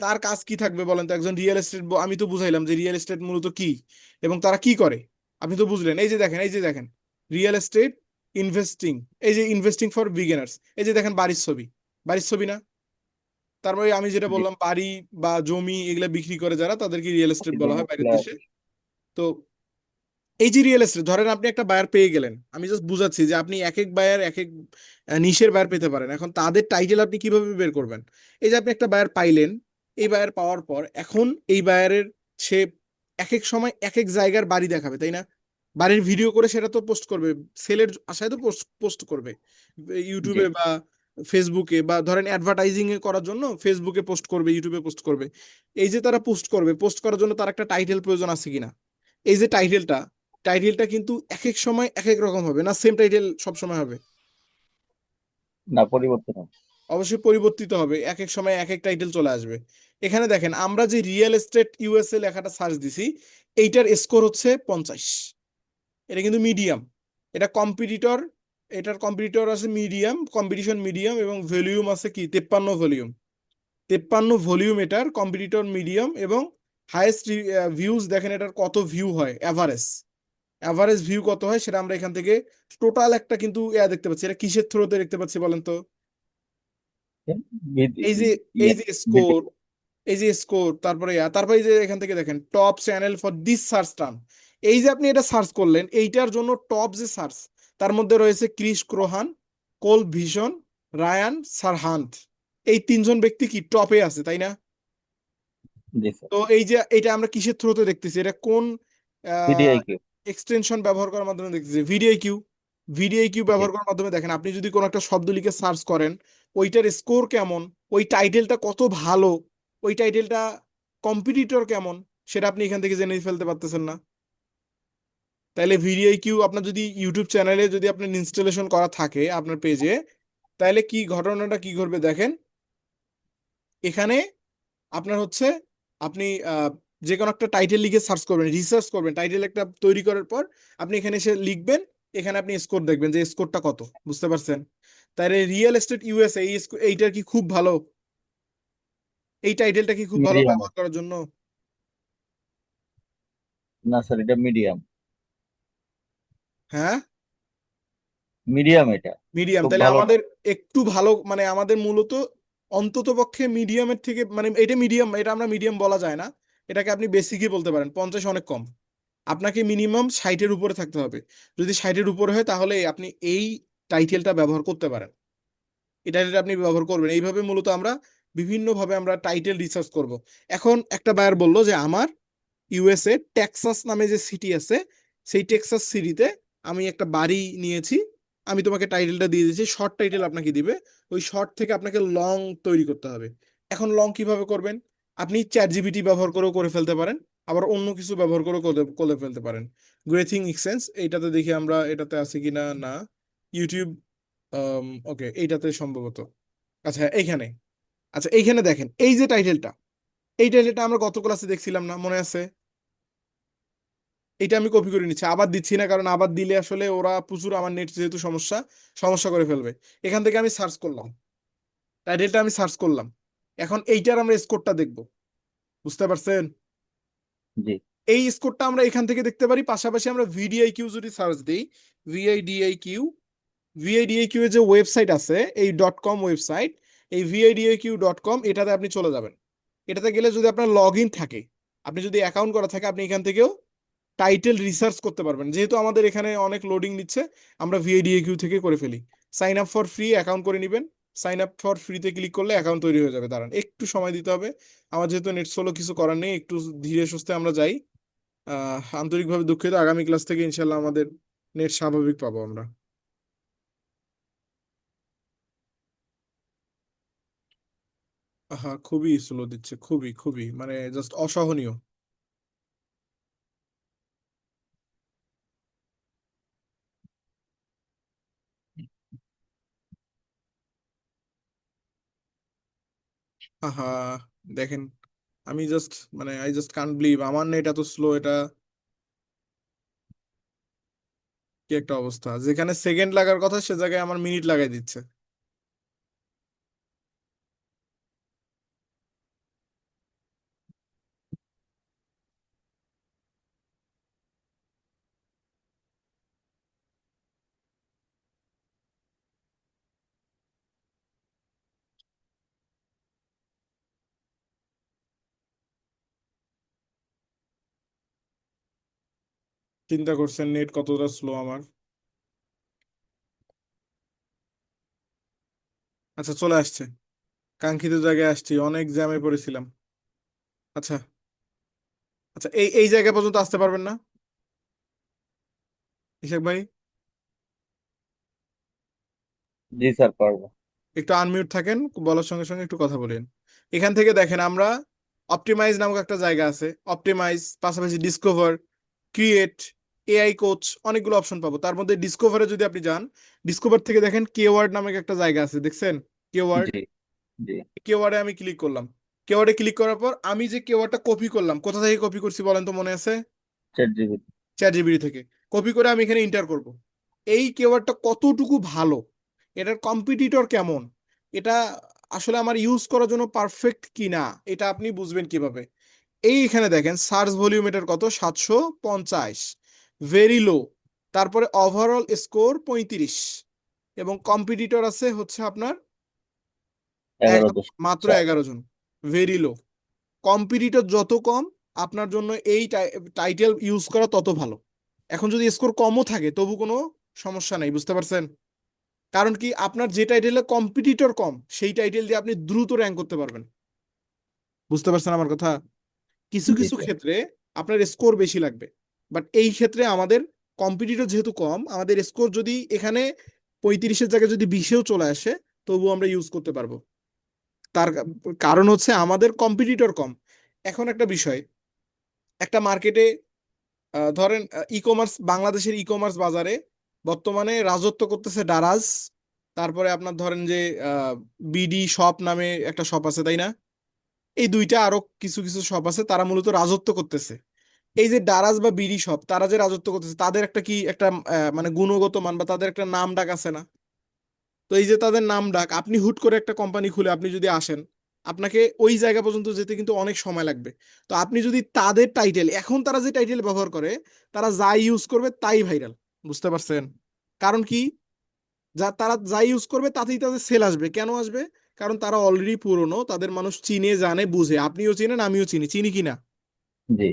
তার কাজ কি থাকবে বলেন তো? একজন রিয়েল এস্টেট, আমি তো বুঝাইলাম যে রিয়েল এস্টেট মূলত কি এবং তারা কি করে, আপনি তো বুঝলেন। এই যে দেখেন রিয়েল এস্টেট ইনভেস্টিং, এই যে ইনভেস্টিং ফর বিগিনার্স, এই যে দেখেন বাড়ির ছবি, বাড়ির ছবি না? তারপরে আমি যেটা জি, বললাম, বাড়ি বা জমি এগুলা বিক্রি করে যারা, তাদেরকে রিয়েল এস্টেট বলা হয় বাইরের ফ্ল্যাট। দেশে। তো এই যে রিয়েল এস্টেট, ধরেন আপনি একটা বায়ার পেয়ে গেলেন, আমি জাস্ট বুঝাচ্ছি যে আপনি এক এক বায়ার এক এক নিশের বায়ার পেতে পারেন। এখন তাদের টাইটেল আপনি কিভাবে বের করবেন? এই যে আপনি একটা বায়ার পাইলেন, এই বায়ার পাওয়ার পর এখন এই বায়ারের, সে এক এক সময় এক এক জায়গার বাড়ি দেখাবে, তাই না? বাড়ির ভিডিও করে সেটা তো পোস্ট করবে, সেলের আশায় তো পোস্ট পোস্ট করবে জি, ইউটিউবে বা ফেসবুকে, বা ধরেন অ্যাডভার্টাইজিং এ করার জন্য ফেসবুকে পোস্ট করবে, ইউটিউবে পোস্ট করবে। এই যে তারা পোস্ট করবে, পোস্ট করার জন্য তার একটা টাইটেল প্রয়োজন আছে কিনা? এই যে টাইটেলটা কিন্তু এক এক সময় এক এক রকম হবে না, সেম টাইটেল সব সময় হবে? না পরিবর্তন হবে। অবশ্যই পরিবর্তিত হবে, এক এক সময় এক এক টাইটেল চলে আসবে। এখানে দেখেন আমরা যে রিয়েল এস্টেট ইউএসএ লেখাটা সার্চ দিছি, এইটার স্কোর হচ্ছে 50, এটা কিন্তু মিডিয়াম, এটা কম্পিটিটর, এটার কম্পিটিটর আছে মিডিয়াম, কম্পিটিশন মিডিয়াম, এবং ভলিউম আছে কি 53 ভলিউম, 53 ভলিউম, এটার কম্পিটিটর মিডিয়াম, এবং হাইয়েস্ট ভিউজ দেখেন এটার কত ভিউ হয়, অ্যাভারেজ ভিউ কত হয় সেটা আমরা এখান থেকে টোটাল একটা কিন্তু দেখতে পাচ্ছি। এটা কিসের থ্রুতে দেখতে পাচ্ছি বলেন তো? ভিডি- এই যে এই ইয়ে, যে ভিডি- স্কোর, তারপরে তারপরে এই যে এখান থেকে দেখেন top channel for this search term, এই যে আপনি এটা সার্চ করলেন, এইটার জন্য টপ যে সার্চ, তার মধ্যে রয়েছে ক্রিস ক্রোহান, কোল ভিশন, রায়ান সারহান্ট, এই 3জন ব্যক্তি কি টপে আছে, তাই না? জি স্যার, তো এই যে এটা আমরা কিসের থ্রুতে দেখতেছি, এটা কোন ভিডিআইকিউ। এক্সটেনশন ব্যবহার করার মাধ্যমে দেখতেছি? ভিডিআইকিউ জি, ব্যবহার করার মাধ্যমে দেখেন, আপনি যদি কোনো একটা শব্দ লিখে সার্চ করেন, ওইটার স্কোর কেমন, ওই টাইটেলটা কত ভালো, ওই টাইটেলটা কম্পিটিটর কেমন সেটা আপনি এখান থেকে জেনে ফেলতে পারতেছেন না। তাহলে ভিডিআইকিউ আপনার যদি ইউটিউব চ্যানেলে যদি আপনার ইনস্টলেশন করা থাকে আপনার পেজে, তাহলে কি ঘটনাটা কি ঘটবে দেখেন। এখানে আপনার হচ্ছে আপনি যে কোনো একটা টাইটেল লিখে সার্চ করবেন, রিসার্চ করবেন, টাইটেল একটা তৈরি করার পর আপনি এখানে এসে লিখবেন, এখানে আপনি স্কোর দেখবেন যে স্কোরটা কত, বুঝতে পারছেন? তাহলে রিয়েল এস্টেট ইউএসএ এইটার কি খুব ভালো, এই টাইটেলটা কি খুব ভালো মিডিয়াম। ব্যবহার করার জন্য? না স্যার, এটা মিডিয়াম। হ্যাঁ, মিডিয়াম এটা। মিডিয়াম। খুব তাহলে ভালো না। আমাদের একটু ভালো, মানে আমাদের মূলত অন্তত পক্ষে মিডিয়ামের থেকে, মানে এটা মিডিয়াম, এটা আমরা মিডিয়াম বলা যায় না, এটাকে আপনি বেসিকই বলতে পারেন। 50 অনেক কম, আপনাকে মিনিমাম 60-এর উপরে থাকতে হবে। যদি 60-এর উপরে হয় তাহলে আপনি এই টাইটেলটা ব্যবহার করতে পারেন, এই টাইটেলটা আপনি ব্যবহার করবেন। এইভাবে মূলত আমরা বিভিন্নভাবে আমরা টাইটেল রিসার্চ করব। এখন একটা বায়ার বলল যে আমার ইউএসএ টেক্সাস নামে যে সিটি আছে, সেই টেক্সাস সিটিতে আমি একটা বাড়ি নিয়েছি, আমি তোমাকে টাইটেলটা দিয়ে দিয়েছি, শর্ট টাইটেল আপনাকে দিবে, ওই শর্ট থেকে আপনাকে লং তৈরি করতে হবে। এখন লং কিভাবে করবেন? আপনি চ্যাট জিপিটি ব্যবহার করেও করে ফেলতে পারেন, আবার অন্য কিছু ব্যবহার করেও করে করে ফেলতে পারেন। গ্রেথিং এক্সেন্স এইটাতে দেখি আমরা, এটাতে আছে কিনা, না ইউটিউব, ওকে এইটাতে সম্ভবত, আচ্ছা এইখানে, আচ্ছা এইখানে দেখেন এই যে টাইটেলটা, এই টাইটেলটা আমরা গত ক্লাসে দেখছিলাম না, মনে আছে? এটা আমি কপি করে নিচ্ছি, আবার দিচ্ছি না, কারণ আবার দিলে আসলে ওরা প্রচুর, আমার নেট যেহেতু সমস্যা, সমস্যা করে ফেলবে। এখান থেকে আমি সার্চ করলাম, টাইটেলটা আমি সার্চ করলাম, এখন এইটার আমরা স্কোরটা দেখব, বুঝতে পারছেন? জি। এই স্কোরটা আমরা এখান থেকে দেখতে পারি, পাশাপাশি আমরা ভিডিআইকিউ যদি সার্চ দিই, ভিআইডিআইকিউ, ভিআইডিআইকিউ এর যে ওয়েবসাইট আছে, এই .com ওয়েবসাইট, এই vidiq.com, এটাতে আপনি চলে যাবেন। এটাতে গেলে যদি আপনার লগ ইন থাকে, আপনি যদি অ্যাকাউন্ট করা থাকে, আপনি এখান থেকেও টাইটেল রিসার্চ করতে পারবেন। যেহেতু আমাদের এখানে অনেক লোডিং নিচ্ছে, আমরা ভিআইডিএকিউ থেকে করে ফেলি। Sign up for free, account করে নেবেন। সাইন আপ ফর ফ্রিতে ক্লিক করলে অ্যাকাউন্ট তৈরি হয়ে যাবে। দাঁড়ান একটু সময় দিতে হবে, আমার যেহেতু নেট স্লো, কিছু করার নেই, একটু ধীরে সুস্থে আমরা যাই। আন্তরিকভাবে দুঃখিত, আগামী ক্লাস থেকে ইনশাল্লাহ আমাদের নেট স্বাভাবিক পাবো আমরা। হ্যাঁ, খুবই স্লো দিচ্ছে, খুবই খুবই, মানে জাস্ট অসহনীয়। আহা, দেখেন, আমি জাস্ট, মানে আই জাস্ট কান্ট বিলিভ আমার নেট এত স্লো, এটা কি একটা অবস্থা! যেখানে সেকেন্ড লাগার কথা সে জায়গায় আমার মিনিট লাগাই দিচ্ছে। চিন্তা করছেন নেট কতটা স্লো আমার? আচ্ছা চলে আসছে, কাঙ্ক্ষিত জায়গায় আসছি, অনেক জ্যামে পড়েছিলাম। আচ্ছা, আচ্ছা এই এই জায়গা পর্যন্ত আসতে পারবেন না ইশাক ভাই? জি স্যার, পারবো। একটু আনমিউট থাকেন, বলার সঙ্গে সঙ্গে একটু কথা বলেন। এখান থেকে দেখেন আমরা অপটিমাইজ নামক একটা জায়গা আছে, অপটিমাইজ, পাশাপাশি ডিসকভার, ক্রিয়েট, এআই কোচ, অনেকগুলো অপশন পাবো। তার মধ্যে ডিসকভারে যদি আপনি যান, ডিসকভার থেকে দেখেন কেওয়ার্ড নামক একটা জায়গা আছে, দেখছেন? কেওয়ার্ড, জি। জি। কেওয়ার্ডে আমি ক্লিক করলাম। কেওয়ার্ডে ক্লিক করার পর আমি যে কেওয়ার্ডটা কপি করলাম, কোথা থেকে কপি করছি বলেন তো, মনে আছে? Chat GPT. চ্যাট জিপিটি থেকে কপি করে আমি এখানে ইন্টার করব। এই কেওয়ার্ডটা কতটুকু ভালো, এটার কম্পিটিটর কেমন, এটা আসলে আমার ইউজ করার জন্য পারফেক্ট কিনা, এটা আপনি বুঝবেন কিভাবে? এই এখানে দেখেন সার্চ ভলিউম এটার কত, 750, ভেরি লো। তারপরে ওভারঅল স্কোর 35, এবং কম্পিটিটর আছে হচ্ছে আপনার মাত্র 11,000। 11 জন, ভেরি লো। কম্পিটিটর যত কম, আপনার জন্য এই টাইটেল ইউজ করা তত ভালো। এখন যদি স্কোর কমও থাকে তবু কোনো সমস্যা নাই, বুঝতে পারছেন? কারণ কি, আপনার যে টাইটেলে কম্পিটিটর কম সেই টাইটেল দিয়ে আপনি দ্রুত র্যাঙ্ক করতে পারবেন, বুঝতে পারছেন আমার কথা? কিছু জি কিছু স্যার। ক্ষেত্রে আপনার স্কোর বেশি লাগবে, বাট এই ক্ষেত্রে আমাদের কম্পিটিটর যেহেতু কম, আমাদের স্কোর যদি এখানে 35-এর জায়গায় যদি 20-এও চলে আসে, তবু আমরা ইউজ করতে পারবো। তার কারণ হচ্ছে আমাদের কম্পিটিটর কম। এখন একটা বিষয়, একটা মার্কেটে ধরেন ই কমার্স, বাংলাদেশের ই কমার্স বাজারে বর্তমানে রাজত্ব করতেছে দারাজ, তারপরে আপনার ধরেন যে বিডি শপ নামে একটা শপ আছে, তাই না? এই দুইটা আরো কিছু কিছু শপ আছে, তারা মূলত রাজত্ব করতেছে। এই যে দারাজ বা বিডি শপ, তারা যে রাজত্ব করতেছে, তাদের একটা কি একটা মানে গুণগত মান বা তাদের একটা নাম ডাক আছে না? তো এই যে তাদের নাম ডাক, আপনি হুট করে একটা কোম্পানি খুলে আপনি যদি আসেন, আপনাকে ওই জায়গা পর্যন্ত যেতে কিন্তু অনেক সময় লাগবে। তো আপনি যদি তাদের টাইটেল, এখন তারা যে টাইটেল ব্যবহার করে, তারা যা ইউজ করবে তাই ভাইরাল। বুঝতে পারছেন? কারণ কি, তারা যা ইউজ করবে তাতেই তাদের সেল আসবে। কেন আসবে? কারণ তারা অলরেডি পুরনো, তাদের মানুষ চিনে জানে বুঝে। আপনিও চিনেন, আমিও চিনি, চিনি কিনা? জি।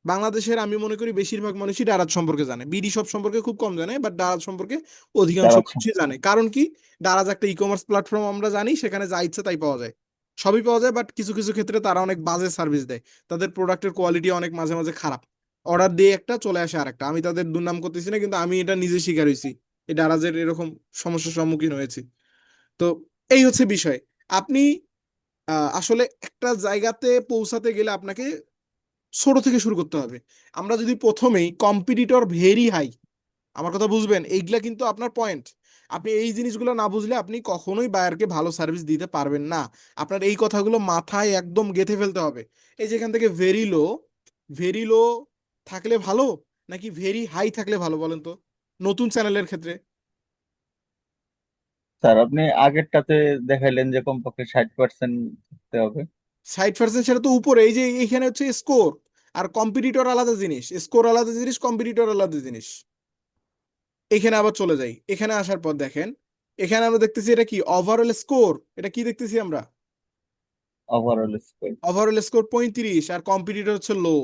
বাংলাদেশের আমি মনে করি বেশিরভাগ মানুষই দারাজ সম্পর্কে জানে, বিডি শপ সম্পর্কে খুব কম জানে, বাট দারাজ সম্পর্কে অধিকাংশ তারা মানুষই জানে। কারণ কি, দারাজ একটা ই কমার্স প্ল্যাটফর্ম, আমরা জানি সেখানে যা ইচ্ছে তাই পাওয়া যায়, সবই পাওয়া যায়, বাট কিছু কিছু ক্ষেত্রে তারা অনেক বাজে সার্ভিস দেয়। তাদের প্রোডাক্টের কোয়ালিটি অনেক মাঝে মাঝে খারাপ, অর্ডার দিয়ে একটা চলে আসে আরেকটা। আমি তাদের দুর্নাম করতেছি না, কিন্তু আমি এটা নিজে শিকার হয়েছি, এই দারাজের এরকম সমস্যার সম্মুখীন হয়েছি। তো এই হচ্ছে বিষয়। আপনি আসলে একটা জায়গাতে পৌঁছাতে গেলে আপনাকে ছোট থেকে শুরু করতে হবে। আমরা যদি প্রথমেই কম্পিটিটর ভেরি হাই, আমার কথা বুঝবেন, এইগুলা কিন্তু আপনার পয়েন্ট। আপনি এই জিনিসগুলো না বুঝলে আপনি কখনোই বায়ারকে ভালো সার্ভিস দিতে পারবেন না। আপনার এই কথাগুলো মাথায় একদম গেঁথে ফেলতে হবে। এই যেখান থেকে ভেরি লো, ভেরি লো থাকলে ভালো নাকি ভেরি হাই থাকলে ভালো বলেন তো, নতুন চ্যানেলের ক্ষেত্রে? স্যার, আপনি আগেরটাতে দেখাইলেন যে কমপক্ষে 60% থাকতে হবে। 60%, সেটা তো উপরে। এই যে এখানে হচ্ছে স্কোর, আর কম্পিটিটর আলাদা জিনিস, স্কোর আলাদা জিনিস, কম্পিটিটর আলাদা জিনিস। এখানে আবার চলে যাই, এখানে আসার পর দেখেন, এখানে আমরা দেখতেছি এটা কি ওভারঅল স্কোর, এটা কি দেখতেছি আমরা? Overall score. ওভারঅল স্কোর 35, আর কম্পিটিটর হচ্ছে লো,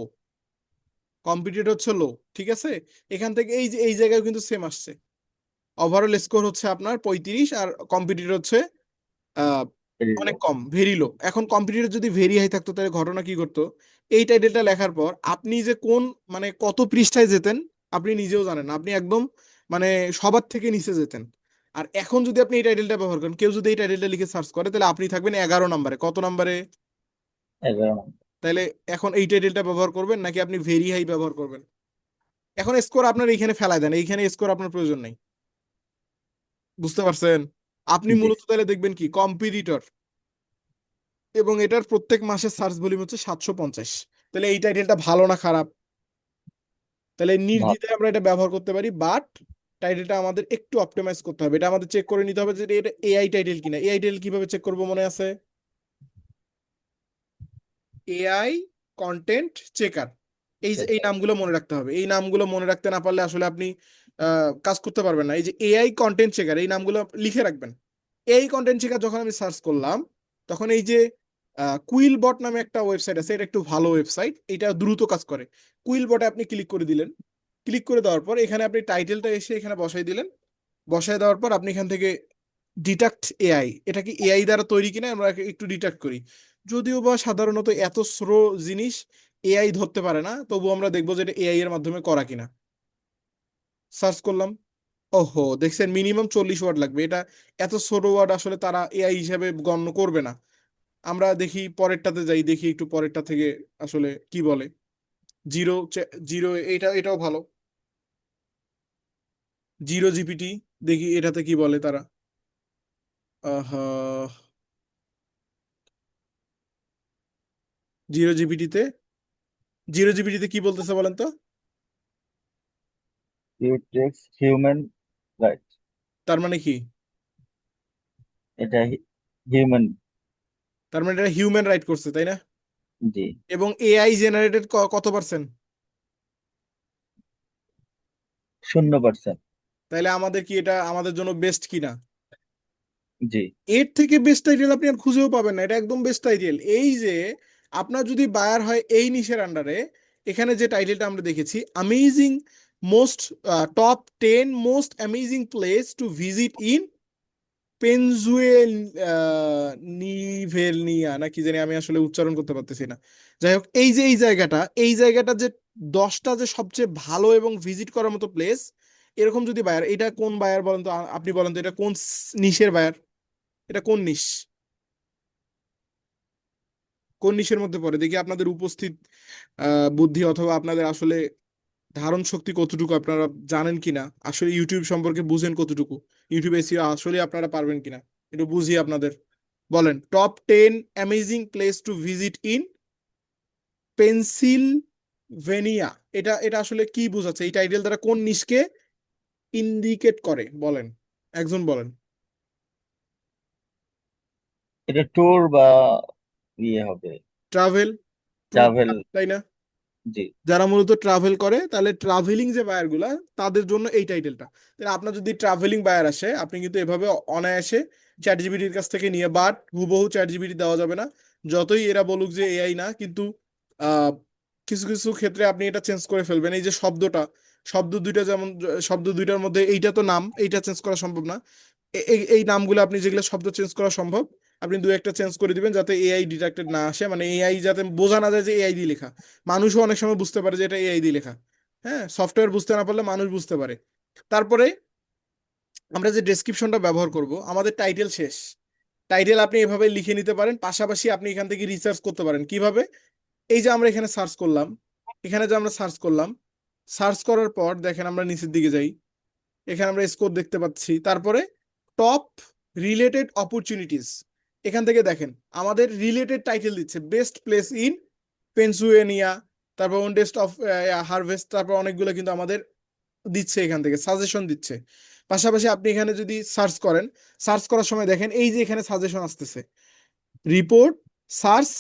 কম্পিটিটর হচ্ছে লো। ঠিক আছে, এখান থেকে এই যে এই জায়গায় কিন্তু সেম আসছে, ওভারঅল স্কোর হচ্ছে আপনার 35 আর কম্পিটিটর হচ্ছে আহ অনেক কম, ভেরি লো। এখন কম্পিটিটর যদি ভেরি হাই থাকতো, তাহলে ঘটনা কি করতো? এই টাইটেলটা লেখার পর আপনি যে কোন মানে কত পৃষ্ঠায় যেতেন আপনি নিজেও জানেন না, আপনি একদম মানে সবার থেকে নিচে যেতেন। আর এখন যদি আপনি এই টাইটেলটা ব্যবহার করেন, কেউ যদি এই টাইটেলটা লিখে সার্চ করে, তাহলে আপনি থাকবেন 11 নম্বরে। কত নম্বরে? 11 নম্বর। তাহলে এখন এই টাইটেলটা ব্যবহার করবেন নাকি আপনি ভেরি হাই ব্যবহার করবেন? এখন স্কোর আপনার এইখানে ফেলায় দেন, এইখানে স্কোর আপনার প্রয়োজন নেই। বুঝতে পারছেন? আপনি জি। মূলত তাহলে দেখবেন কি কম্পিটিটর, এবং এটার প্রত্যেক মাসের সার্চ ভলিউম হচ্ছে 750। তাহলে এই টাইটেলটা ভালো না খারাপ? তাহলে ভাব। নির্দ্বিধায় আমরা এটা ব্যবহার করতে পারি, বাট টাইটেলটা আমাদের একটু অপটিমাইজ করতে হবে। এটা আমাদের চেক করে নিতে হবে যে এটা এআই টাইটেল কিনা। এআই টাইটেল কিভাবে চেক করবো মনে আছে? AI content checker. এই যে এই নামগুলো মনে রাখতে হবে, এই নামগুলো মনে রাখতে না পারলে আসলে আপনি কাজ করতে পারবেন না। এই যে এআই কন্টেন্ট চেকার, এই নামগুলো লিখে রাখবেন। এই কন্টেন্ট চেকার যখন আমি সার্চ করলাম, তখন এই যে কুইল বট নামে একটা ওয়েবসাইট আছে, এটা একটু ভালো ওয়েবসাইট, এটা দ্রুত কাজ করে। কুইল বটে আপনি ক্লিক করে দিলেন, ক্লিক করে দেওয়ার পর এখানে আপনি টাইটেলটা এসে এখানে বসাই দিলেন। বসায় দেওয়ার পর আপনি এখান থেকে ডিটাক্ট এআই, এটা কি এআই দ্বারা তৈরি কিনা আমরা একটু ডিটাক্ট করি। যদিও বা সাধারণত এত স্লো জিনিস এআই ধরতে পারে না, তবু আমরা দেখবো যে এটা এআই এর মাধ্যমে করা কিনা। সার্চ করলাম, ওহো, দেখছেন মিনিমাম 40 ওয়ার্ড লাগবে। এটা এত ছোট ওয়ার্ড আসলে তারা এআই হিসাবে গণ্য করবে না। আমরা দেখি পরেরটাতে যাই, দেখি একটু পরেরটা থেকে আসলে কি বলে। জিরো, জিরো, এটাও ভালো। জিরো জিপিটি, দেখি এটাতে কি বলে তারা। আহা, জিরো জিপিটিতে, জিরো জিপিটিতে কি বলতেছে বলেন তো? You takes human right. তার মানে কি? এটা হিউম্যান। তার মানে এটা হিউম্যান রাইট করছে, তাই না? জি। এবং এআই জেনারেটেড কত পার্সেন্ট? 0%। তাইলে আমাদের কি এটা আমাদের জন্য বেস্ট কিনা? জি। এর থেকে বেস্ট টাইটেল আপনি আর খুঁজেও পাবেন না, এটা একদম বেস্ট টাইটেল। এই যে আপনার যদি বায়ার হয় এই নিশের আন্ডারে, এখানে যে টাইটেলটা আমরা দেখেছি, amazing most, top 10 most amazing place to visit in Pennsylvania না কি জানি, আমি আসলে উচ্চারণ করতে পারতেছি না। যাই হোক, এই যে এই জায়গাটা, এই জায়গাটা যে 10টা যে সবচেয়ে ভালো এবং ভিজিট করার মতো প্লেস, এরকম যদি বায়ার, এটা কোন বায়ার বলেন তো, আপনি বলেন তো এটা কোন নিশের বায়ার? এটা কোন নিশ? কোন নিশের মধ্যে পড়ে দেখি আপনাদের উপস্থিত বুদ্ধি অথবা আপনাদের আসলে ধারণ শক্তি কতটুকু আপনারা জানেন কিনা, আসলে ইউটিউব সম্পর্কে বুঝেন কতটুকু, ইউটিউব এসিও আসলে আপনারা পারবেন কিনা একটু বুঝি আপনাদের। বলেন, top 10 amazing place to visit in Pennsylvania. এটা এটা আসলে কি বোঝাচ্ছে, এই টাইটেল দ্বারা কোন নিশকে ইন্ডিকেট করে বলেন, একজন বলেন। এটা ট্যুর বা ইয়ে হবে, ট্রাভেল, ট্যুর, ট্রাভেল। তাই না? জি। যারা মূলত ট্রাভেল করে, তাহলে ট্রাভেলিং যে বায়ার গুলা, তাদের জন্য এই টাইটেলটা। তাহলে আপনার যদি ট্রাভেলিং বায়ার আসে, আপনি কিন্তু এভাবে অনায়াসে চ্যাট জিপিটির কাছ থেকে নিয়ে, বাট হুবহু চ্যাট জিপিটি দেওয়া যাবে না। যতই এরা বলুক যে এআই না, কিন্তু আহ, কিছু কিছু ক্ষেত্রে আপনি এটা চেঞ্জ করে ফেলবেন। এই যে শব্দটা, শব্দ দুইটা যেমন, শব্দ দুইটার মধ্যে এইটা তো নাম, এইটা চেঞ্জ করা সম্ভব না। এই এই নামগুলো আপনি যেগুলো শব্দ চেঞ্জ করা সম্ভব, আপনি দু একটা চেঞ্জ করে দিবেন যাতে এআই ডিটেক্টেড না আসে, মানে এআই যাতে বোঝা না যায় যে এআই দিয়ে লেখা। মানুষও অনেক সময় বুঝতে পারে যে এটা এআই দিয়ে লেখা। হ্যাঁ, সফটওয়্যার বুঝতে না পারলে মানুষ বুঝতে পারে। তারপরে আমরা যে ডেসক্রিপশনটা ব্যবহার করব, আমাদের টাইটেল শেষ। টাইটেল আপনি এভাবে লিখে নিতে পারেন, পাশাপাশি আপনি এখান থেকে রিসার্চ করতে পারেন কিভাবে। এই যে আমরা এখানে সার্চ করলাম, এখানে যে আমরা সার্চ করলাম, সার্চ করার পর দেখেন আমরা নিচের দিকে যাই, এখানে আমরা স্কোর দেখতে পাচ্ছি। তারপরে টপ রিলেটেড অপরচুনিটিস, এখান থেকে দেখেন আমাদের রিলেটেড টাইটেল দিচ্ছে, বেস্ট প্লেস ইন পেনসুয়েনিয়া, তারপর ওন্ডেস্ট অফ হারভেস্ট, তারপর অনেকগুলো কিন্তু আমাদের দিচ্ছে, এখান থেকে সাজেশন দিচ্ছে। পাশাপাশি আপনি এখানে যদি সার্চ করেন, সার্চ করার সময় দেখেন এই যে এখানে সাজেশন আসতেছে, রিপোর্ট, সার্চ,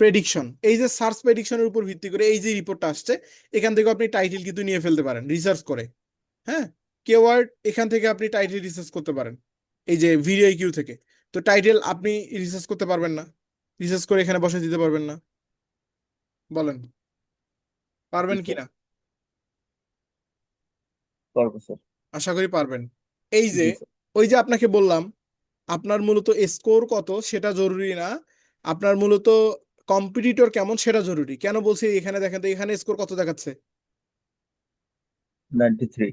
প্রেডিকশন। এই যে সার্চ প্রেডিকশনের উপর ভিত্তি করে এই যে রিপোর্টটা আসছে, এখান থেকে আপনি টাইটেল কিন্তু নিয়ে ফেলতে পারেন রিসার্চ করে। হ্যাঁ, কেওয়ার্ড, এখান থেকে আপনি টাইটেল রিসার্চ করতে পারেন এই যে ভিডিও কিউ থেকে। তো টাইটেল আপনি রিসার্চ করতে পারবেন না, রিসার্চ করে এখানে বসে দিতে পারবেন না? বলেন, জি পারবেন স্যার, কিনা? পারবো স্যার। আশা করি পারবেন। এই যে, জি স্যার। ওই যে আপনাকে বললাম, আপনার মূলত স্কোর কত সেটা জরুরি না, আপনার মূলত কম্পিটিটর কেমন সেটা জরুরি। কেন বলছি, এখানে দেখেন তো, এখানে স্কোর কত দেখাচ্ছে? 93।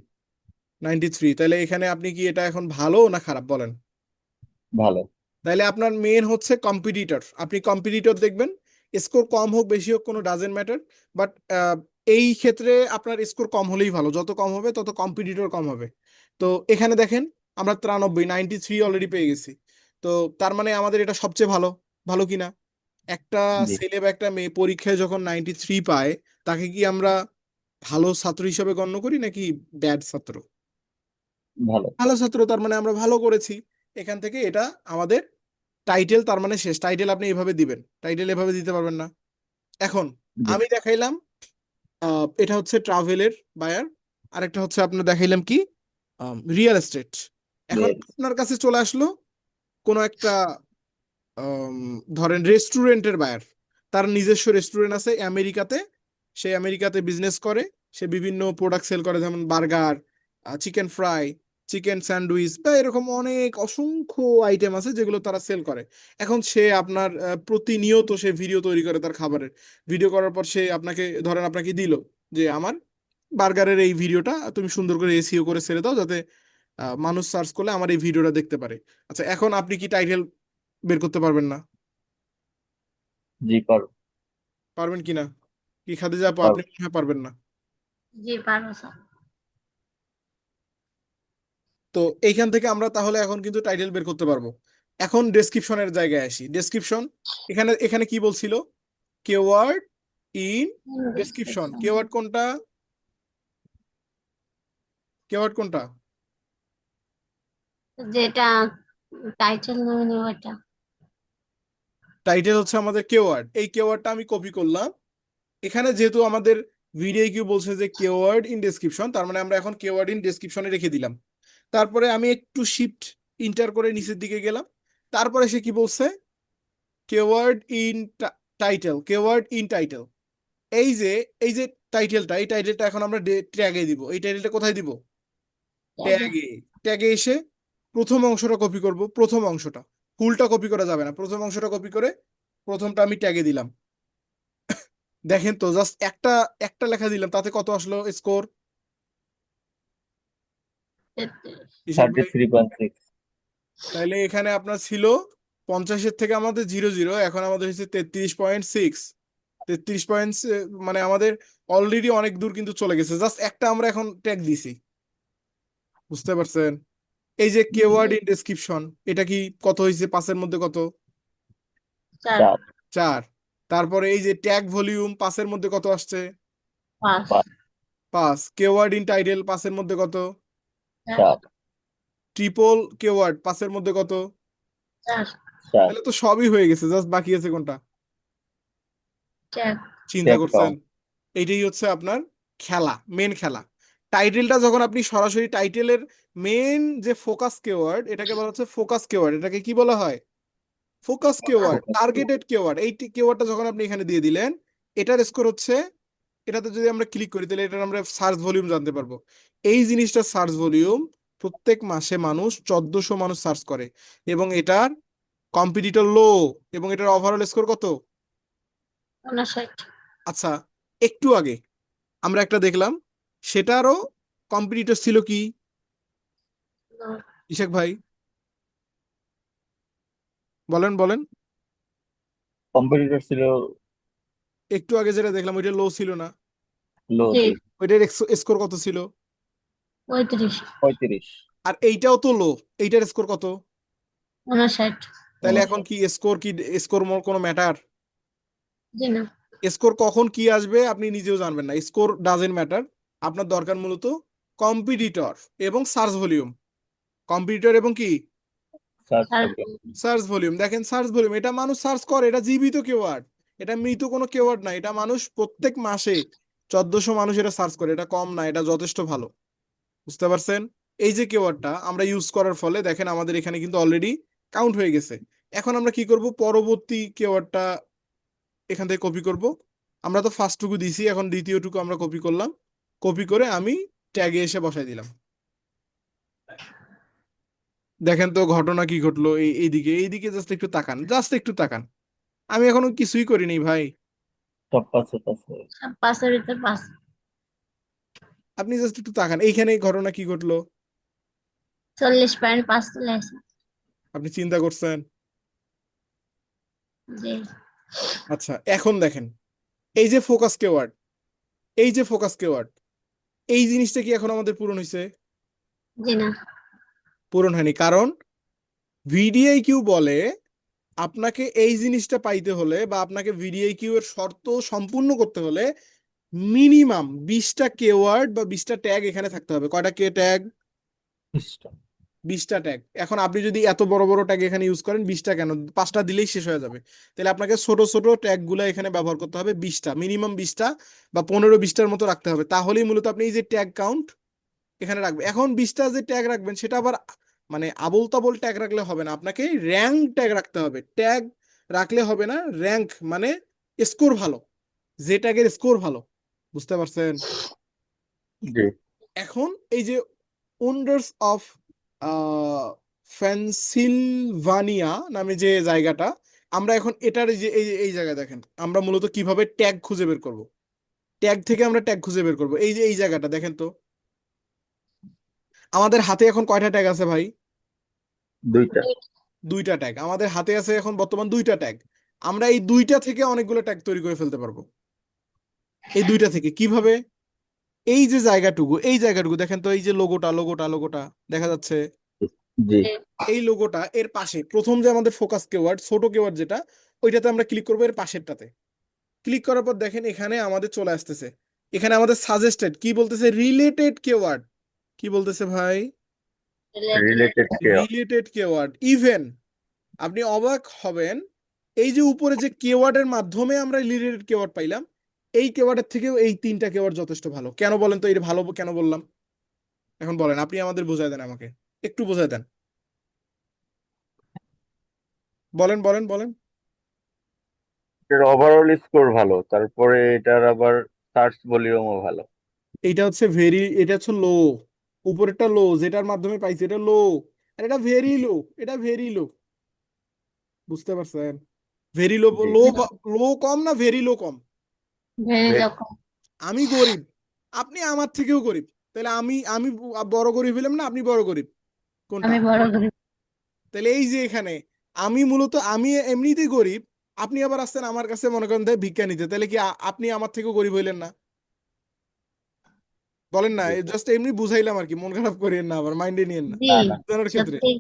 93। তাহলে এখানে আপনি কি, এটা এখন ভালো না খারাপ বলেন? ভালো। তাহলে আপনার মেন হচ্ছে কম্পিটিটর, আপনি কম্পিটিটর দেখবেন। স্কোর কম হোক বেশি হোক কোনো ডাজেন্ট ম্যাটার, বাট এই ক্ষেত্রে আপনার স্কোর কম হলেই ভালো, যত কম হবে তত কম্পিটিটর কম হবে। তো এখানে দেখেন আমরা 93 অলরেডি পেয়ে গেছি। তো তার মানে আমাদের এটা সবচেয়ে ভালো, ভালো কিনা? একটা জি। ছেলে বা একটা মেয়ে পরীক্ষায় যখন 93 পায়, তাকে কি আমরা ভালো ছাত্র হিসেবে গণ্য করি নাকি ব্যাড ছাত্র? ভালো। ভালো ছাত্র, তার মানে আমরা ভালো করেছি। এখান থেকে এটা আমাদের টাইটেল, তার মানে শেষ। টাইটেল আপনি এভাবে দিবেন, টাইটেল এভাবে দিতে পারবেন না। এখন জি। আমি দেখাইলাম এটা হচ্ছে ট্রাভেলের বায়ার, আরেকটা হচ্ছে আপনার দেখাইলাম কি, রিয়েল এস্টেট। এখন রিয়েল। আপনার কাছে চলে আসলো কোনো একটা ধরেন রেস্টুরেন্টের বায়ার, তার নিজস্ব রেস্টুরেন্ট আছে আমেরিকাতে, সে আমেরিকাতে বিজনেস করে, সে বিভিন্ন প্রোডাক্ট সেল করে, যেমন burger, chicken fry, chicken sandwich, বা এরকম অনেক অসংখ্য আইটেম আছে যেগুলো তারা সেল করে। এখন সে আপনার প্রতিনিয়ত সে ভিডিও তৈরি করে তার খাবারের। ভিডিও করার পর সে আপনাকে, ধরেন আপনাকে দিল যে আমার বার্গারের এই ভিডিওটা তুমি সুন্দর করে এসইও করে ছেড়ে দাও, যাতে মানুষ সার্চ করলে আমার এই ভিডিওটা দেখতে পারে। আচ্ছা, এখন আপনি কি টাইটেল বের করতে পারবেন না? জি পারবো। পারবেন কিনা, কি খাদিজা আপু, আপনি পারবো। মনে হয় পারবেন না? জি পারবো স্যার। তো এইখান থেকে আমরা তাহলে এখন কিন্তু টাইটেল বের করতে পারবো। এখন ডেসক্রিপশনের জায়গায় আসি। ডেসক্রিপশন, এখানে এখানে কি বলছিল, keyword in description. Description। Keyword কোনটা, কেওয়ার্ড কোনটা? যেটা টাইটেল নামে নেব এটা। টাইটেল হচ্ছে আমাদের কেওয়ার্ড, এই কেওয়ার্ডটা আমি কপি করলাম। এখানে যেহেতু আমাদের ভিডিও কিউ বলছে যে কেওয়ার্ড ইন ডেসক্রিপশন, তার মানে আমরা এখন কেওয়ার্ড ইন ডেসক্রিপশনে রেখে দিলাম। তারপরে আমি একটু শিফট ইন্টার করে নিচের দিকে গেলাম, তারপরে সে কি বলছে, keyword in title, keyword in title. এই যে, এই যে টাইটেলটা, এই টাইটেলটা এখন আমরা ট্যাগে দিব। এই টাইটেলটা কোথায় দিব? ট্যাগে। ট্যাগে। ট্যাগে এসে প্রথম অংশটা কপি করব, প্রথম অংশটা, ফুলটা কপি করা যাবে না, প্রথম অংশটা কপি করে প্রথমটা আমি ট্যাগে দিলাম। দেখেন তো, জাস্ট একটা একটা লেখা দিলাম, তাতে কত আসলো স্কোর? 33। হিসাব ভাই। 33.6। তাইলে এখানে আপনার ছিল 50-এর থেকে আমাদের 0 এখন আমাদের হচ্ছে 33.6, 33 মানে আমাদের অলরেডি অনেক দূর কিন্তু চলে গেছে, জাস্ট একটা আমরা এখন ট্যাগ দিছি, বুঝতে পারছেন? এই যে কেওয়ার্ড ইন ডেসক্রিপশন, এটা কি কত হয়েছে 5-এর মধ্যে কত? 4 4 4। তারপরে এই যে ট্যাগ ভলিউম 5-এর মধ্যে কত আসছে? 5 5। কেওয়ার্ড ইন টাইটেল 5-এর মধ্যে কত? 4 4 ট্রিপল কেওয়ার্ড 5-এর মধ্যে কত? 4 4 তাহলে তো সবই হয়ে গেছে, জাস্ট বাকি আছে কোনটা? ট্যাগ চিন্তা ট্যাগ করছেন? কাউন্ট। এইটাই হচ্ছে আপনার খেলা, মেন খেলা। টাইটেলটা যখন আপনি সরাসরি টাইটেলের মেন যে ফোকাস কেওয়ার্ড, এটাকে বলা হচ্ছে ফোকাস কেওয়ার্ড। এটাকে কি বলা হয়? Focus keyword, targeted keyword. এই কেওয়ার্ডটা যখন আপনি এখানে দিয়ে দিলেন, এটার স্কোর হচ্ছে, এটাতে যদি আমরা ক্লিক করি তাহলে এটার আমরা সার্চ ভলিউম জানতে পারবো। এই জিনিসটা সার্চ ভলিউম, প্রত্যেক মাসে মানুষ 1400 মানুষ সার্চ করে, এবং এটার কম্পিটিটর লো, এবং এটার ওভারঅল স্কোর কত? 59 আচ্ছা, একটু আগে আমরা একটা দেখলাম, সেটারও কম্পিটিটর ছিল কি, ইশাক ভাই? বলেন বলেন। কম্পিটিটর ছিল একটু আগে যেটা দেখলাম ওইটা লো ছিল না? লো জি ওইটার স্কোর কত ছিল? 35 35 আর এইটাও তো লো, এইটার স্কোর কত? 59 তাহলে এখন কি স্কোর কোনো ম্যাটার? জি না স্কোর কখন কি আসবে আপনি নিজেও জানবেন না, স্কোর ডাজেন্ট ম্যাটার। আপনার দরকার মূলত কম্পিটিটর এবং সার্চ ভলিউম। কম্পিটিটর এবং কি সার্চ আর ভলিউম। Search volume. দেখেন সার্চ ভলিউম, এটা মানুষ সার্চ করে, এটা জীবিত কেওয়ার্ড, এটা মৃত কোনো কেওয়ার্ড না। এটা মানুষ প্রত্যেক মাসে 1400 মানুষ এটা সার্চ করে, এটা কম না, এটা যথেষ্ট ভালো, বুঝতে পারছেন? এই যে কেওয়ার্ডটা আমরা ইউজ করার ফলে দেখেন আমাদের এখানে কিন্তু অলরেডি কাউন্ট হয়ে গেছে। এখন আমরা কি করব, পরবর্তী কেওয়ার্ডটা এখান থেকে কপি করব। আমরা তো ফার্স্ট টুকু দিছি, এখন দ্বিতীয় টুকু আমরা কপি করলাম, কপি করে আমি ট্যাগে এসে বসাই দিলাম। দেখেন তো ঘটনা কি ঘটলো, এইদিকে জাস্ট একটু তাকান, জাস্ট একটু তাকান। আমি এখনো কিছুই করিনি ভাই, সব পাশে পাশে। 5 এর ভিতর 5 আপনি জাস্ট একটু তাকান এইখানে ঘটনা কি ঘটলো, 40.5 চলে আসে আপনি চিন্তা করছেন? জি আচ্ছা এখন দেখেন, এই যে ফোকাস কেওয়ার্ড, এই যে ফোকাস কেওয়ার্ড, এই জিনিসটা কি এখন আমাদের পূরণ হয়েছে? জি না পূরণ হয়নি, কারণ ভিডিআইকিউ বলে আপনাকে এই জিনিসটা পাইতে হলে বা আপনাকে ভিডিআইকিউ এর শর্ত সম্পূর্ণ করতে হলে মিনিমাম 20টা কেওয়ার্ড বা 20টা ট্যাগ এখানে থাকতে হবে। কয়টা ট্যাগ? 20টা ট্যাগ। এখন আপনি যদি এত বড় বড় ট্যাগ এখানে ইউজ করেন, 20টা কেন, 5টা দিলেই শেষ হয়ে যাবে। তাহলে আপনাকে ছোট ছোট ট্যাগ গুলা এখানে ব্যবহার করতে হবে 20টা, মিনিমাম 20টা বা 15-20টার মতো রাখতে হবে, তাহলেই মূলত আপনি এই যে ট্যাগ কাউন্ট এখানে রাখবেন। এখন 20টা যে ট্যাগ রাখবেন সেটা আবার মানে আবোল তাবোল ট্যাগ রাখলে হবে না, আপনাকে র্যাঙ্ক ট্যাগ রাখতে হবে। ট্যাগ রাখলে হবে না, র্যাঙ্ক মানে স্কোর ভালো, যে ট্যাগের স্কোর ভালো, বুঝতে পারছেন? জি। এখন এই যে ওন্ডার্স অফ পেনসিলভানিয়া নামে যে জায়গাটা, আমরা এখন এটার এই জায়গায় দেখেন আমরা মূলত কিভাবে ট্যাগ খুঁজে বের করব। ট্যাগ থেকে আমরা ট্যাগ খুঁজে বের করব, এই যে এই জায়গাটা দেখেন তো, আমাদের হাতে এখন কয়টা ট্যাগ আছে ভাই? 2টা। 2টা ট্যাগ আমাদের হাতে আছে এখন বর্তমান, 2টা ট্যাগ। আমরা এই 2টা থেকে অনেকগুলো ট্যাগ তৈরি করে ফেলতে পারবো। এই 2টা থেকে কিভাবে? এই যে জায়গাটুকু, এই জায়গাটুকু দেখেন তো, এই যে লোগোটা দেখা যাচ্ছে, জি। এই লোগোটা এর পাশে প্রথম যে আমাদের ফোকাস কেওয়ার্ড, ছোট কেওয়ার্ড যেটা, ওইটাতে আমরা ক্লিক করবো, এর পাশেরটাতে ক্লিক করার পর দেখেন এখানে আমাদের চলে আসতেছে, এখানে আমাদের সাজেস্টেড কি বলতেছে, রিলেটেড কেওয়ার্ড। কি বলতেছে ভাই? Related keyword. Related keyword. Even আপনি অবাক হবেন, এই যে উপরে যে কেওয়ার্ডের মাধ্যমে আমরা রিলেটেড কেওয়ার্ড পাইলাম, এই কেওয়ার্ডের থেকেও এই 3টা কেওয়ার্ড যথেষ্ট ভালো। কেন বলেন তো এটা ভালো কেন বললাম? এখন বলেন, আপনি আমাদের বোঝায় দেন, আমাকে একটু বোঝায় দেন, বলেন বলেন বলেন। এটার ওভারঅল স্কোর ভালো, তারপরে এটার আবার সার্চ ভলিউমও ভালো। এটা হচ্ছে লো, উপরেরটা লো, যেটার মাধ্যমে পাইছে এটা লো, আর এটা ভেরি লো, এটা ভেরি লো, বুঝতে পারছেন? ভেরি লো, জি। লো, লো কম না ভেরি লো কম? ভেরি ভে- রকম আমি গরিব, আপনি আমার থেকেও গরিব, তাহলে আমি আমি বড় গরিব হইলাম না আপনি বড় গরিব? কোনটা? আমি বড় করি তাহলে এই যে এখানে আমি মূলত আমি এমনিতেই গরিব, আপনি আবার আসছেন আমার কাছে মনে করেন তাই ভিক্ষা নিতে, তাহলে কি আপনি আমার থেকেও গরিব হইলেন না? বলেন না, জি জাস্ট এমনি বুঝাইলাম আর কি, মন খারাপ করিয়েন না, আবার মাইন্ডে নিয়েন না জি, না না বুঝানোর ক্ষেত্রে। সত্যি।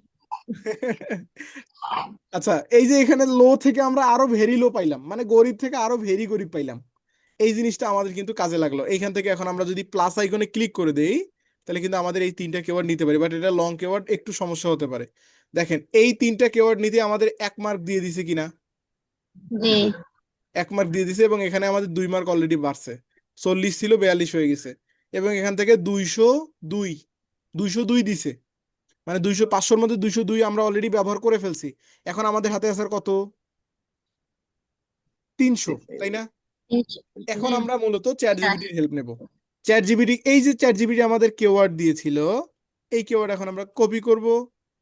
আচ্ছা, এই যে এখানে লো থেকে আমরা আরো ভেরি লো পাইলাম, মানে গরিব থেকে আরো ভেরি গরিব পাইলাম, এই জিনিসটা আমাদের কিন্তু কাজে লাগলো। এইখান থেকে এখন আমরা যদি প্লাস আইকনে ক্লিক করে দেই, তাহলে কিন্তু আমাদের এই তিনটা কেওয়ার্ড নিতে পারি, বাট এটা লং কেওয়ার্ড, একটু সমস্যা হতে পারে। দেখেন এই তিনটা কেওয়ার্ড নিতে আমাদের 1 মার্ক দিয়ে দিছে কিনা, জি 1 মার্ক দিয়ে দিছে, এবং এখানে আমাদের 2 মার্ক অলরেডি বাড়ছে, 40 ছিল 42 হয়ে গেছে, এবং এখান থেকে 202, 202 দিছে, মানে 500-র মধ্যে 202 আমরা অলরেডি ব্যবহার করে ফেলছি। এখন আমাদের হাতে আছে আর কত, 300, তাই না? এখন জি আমরা মূলত চ্যাট জিপিটির হেল্প নেব। চ্যাট জিপিটি, এই যে চ্যাট জিপিটি আমাদের কেওয়ার্ড দিয়েছিল, এই কেওয়ার্ড এখন আমরা কপি করব।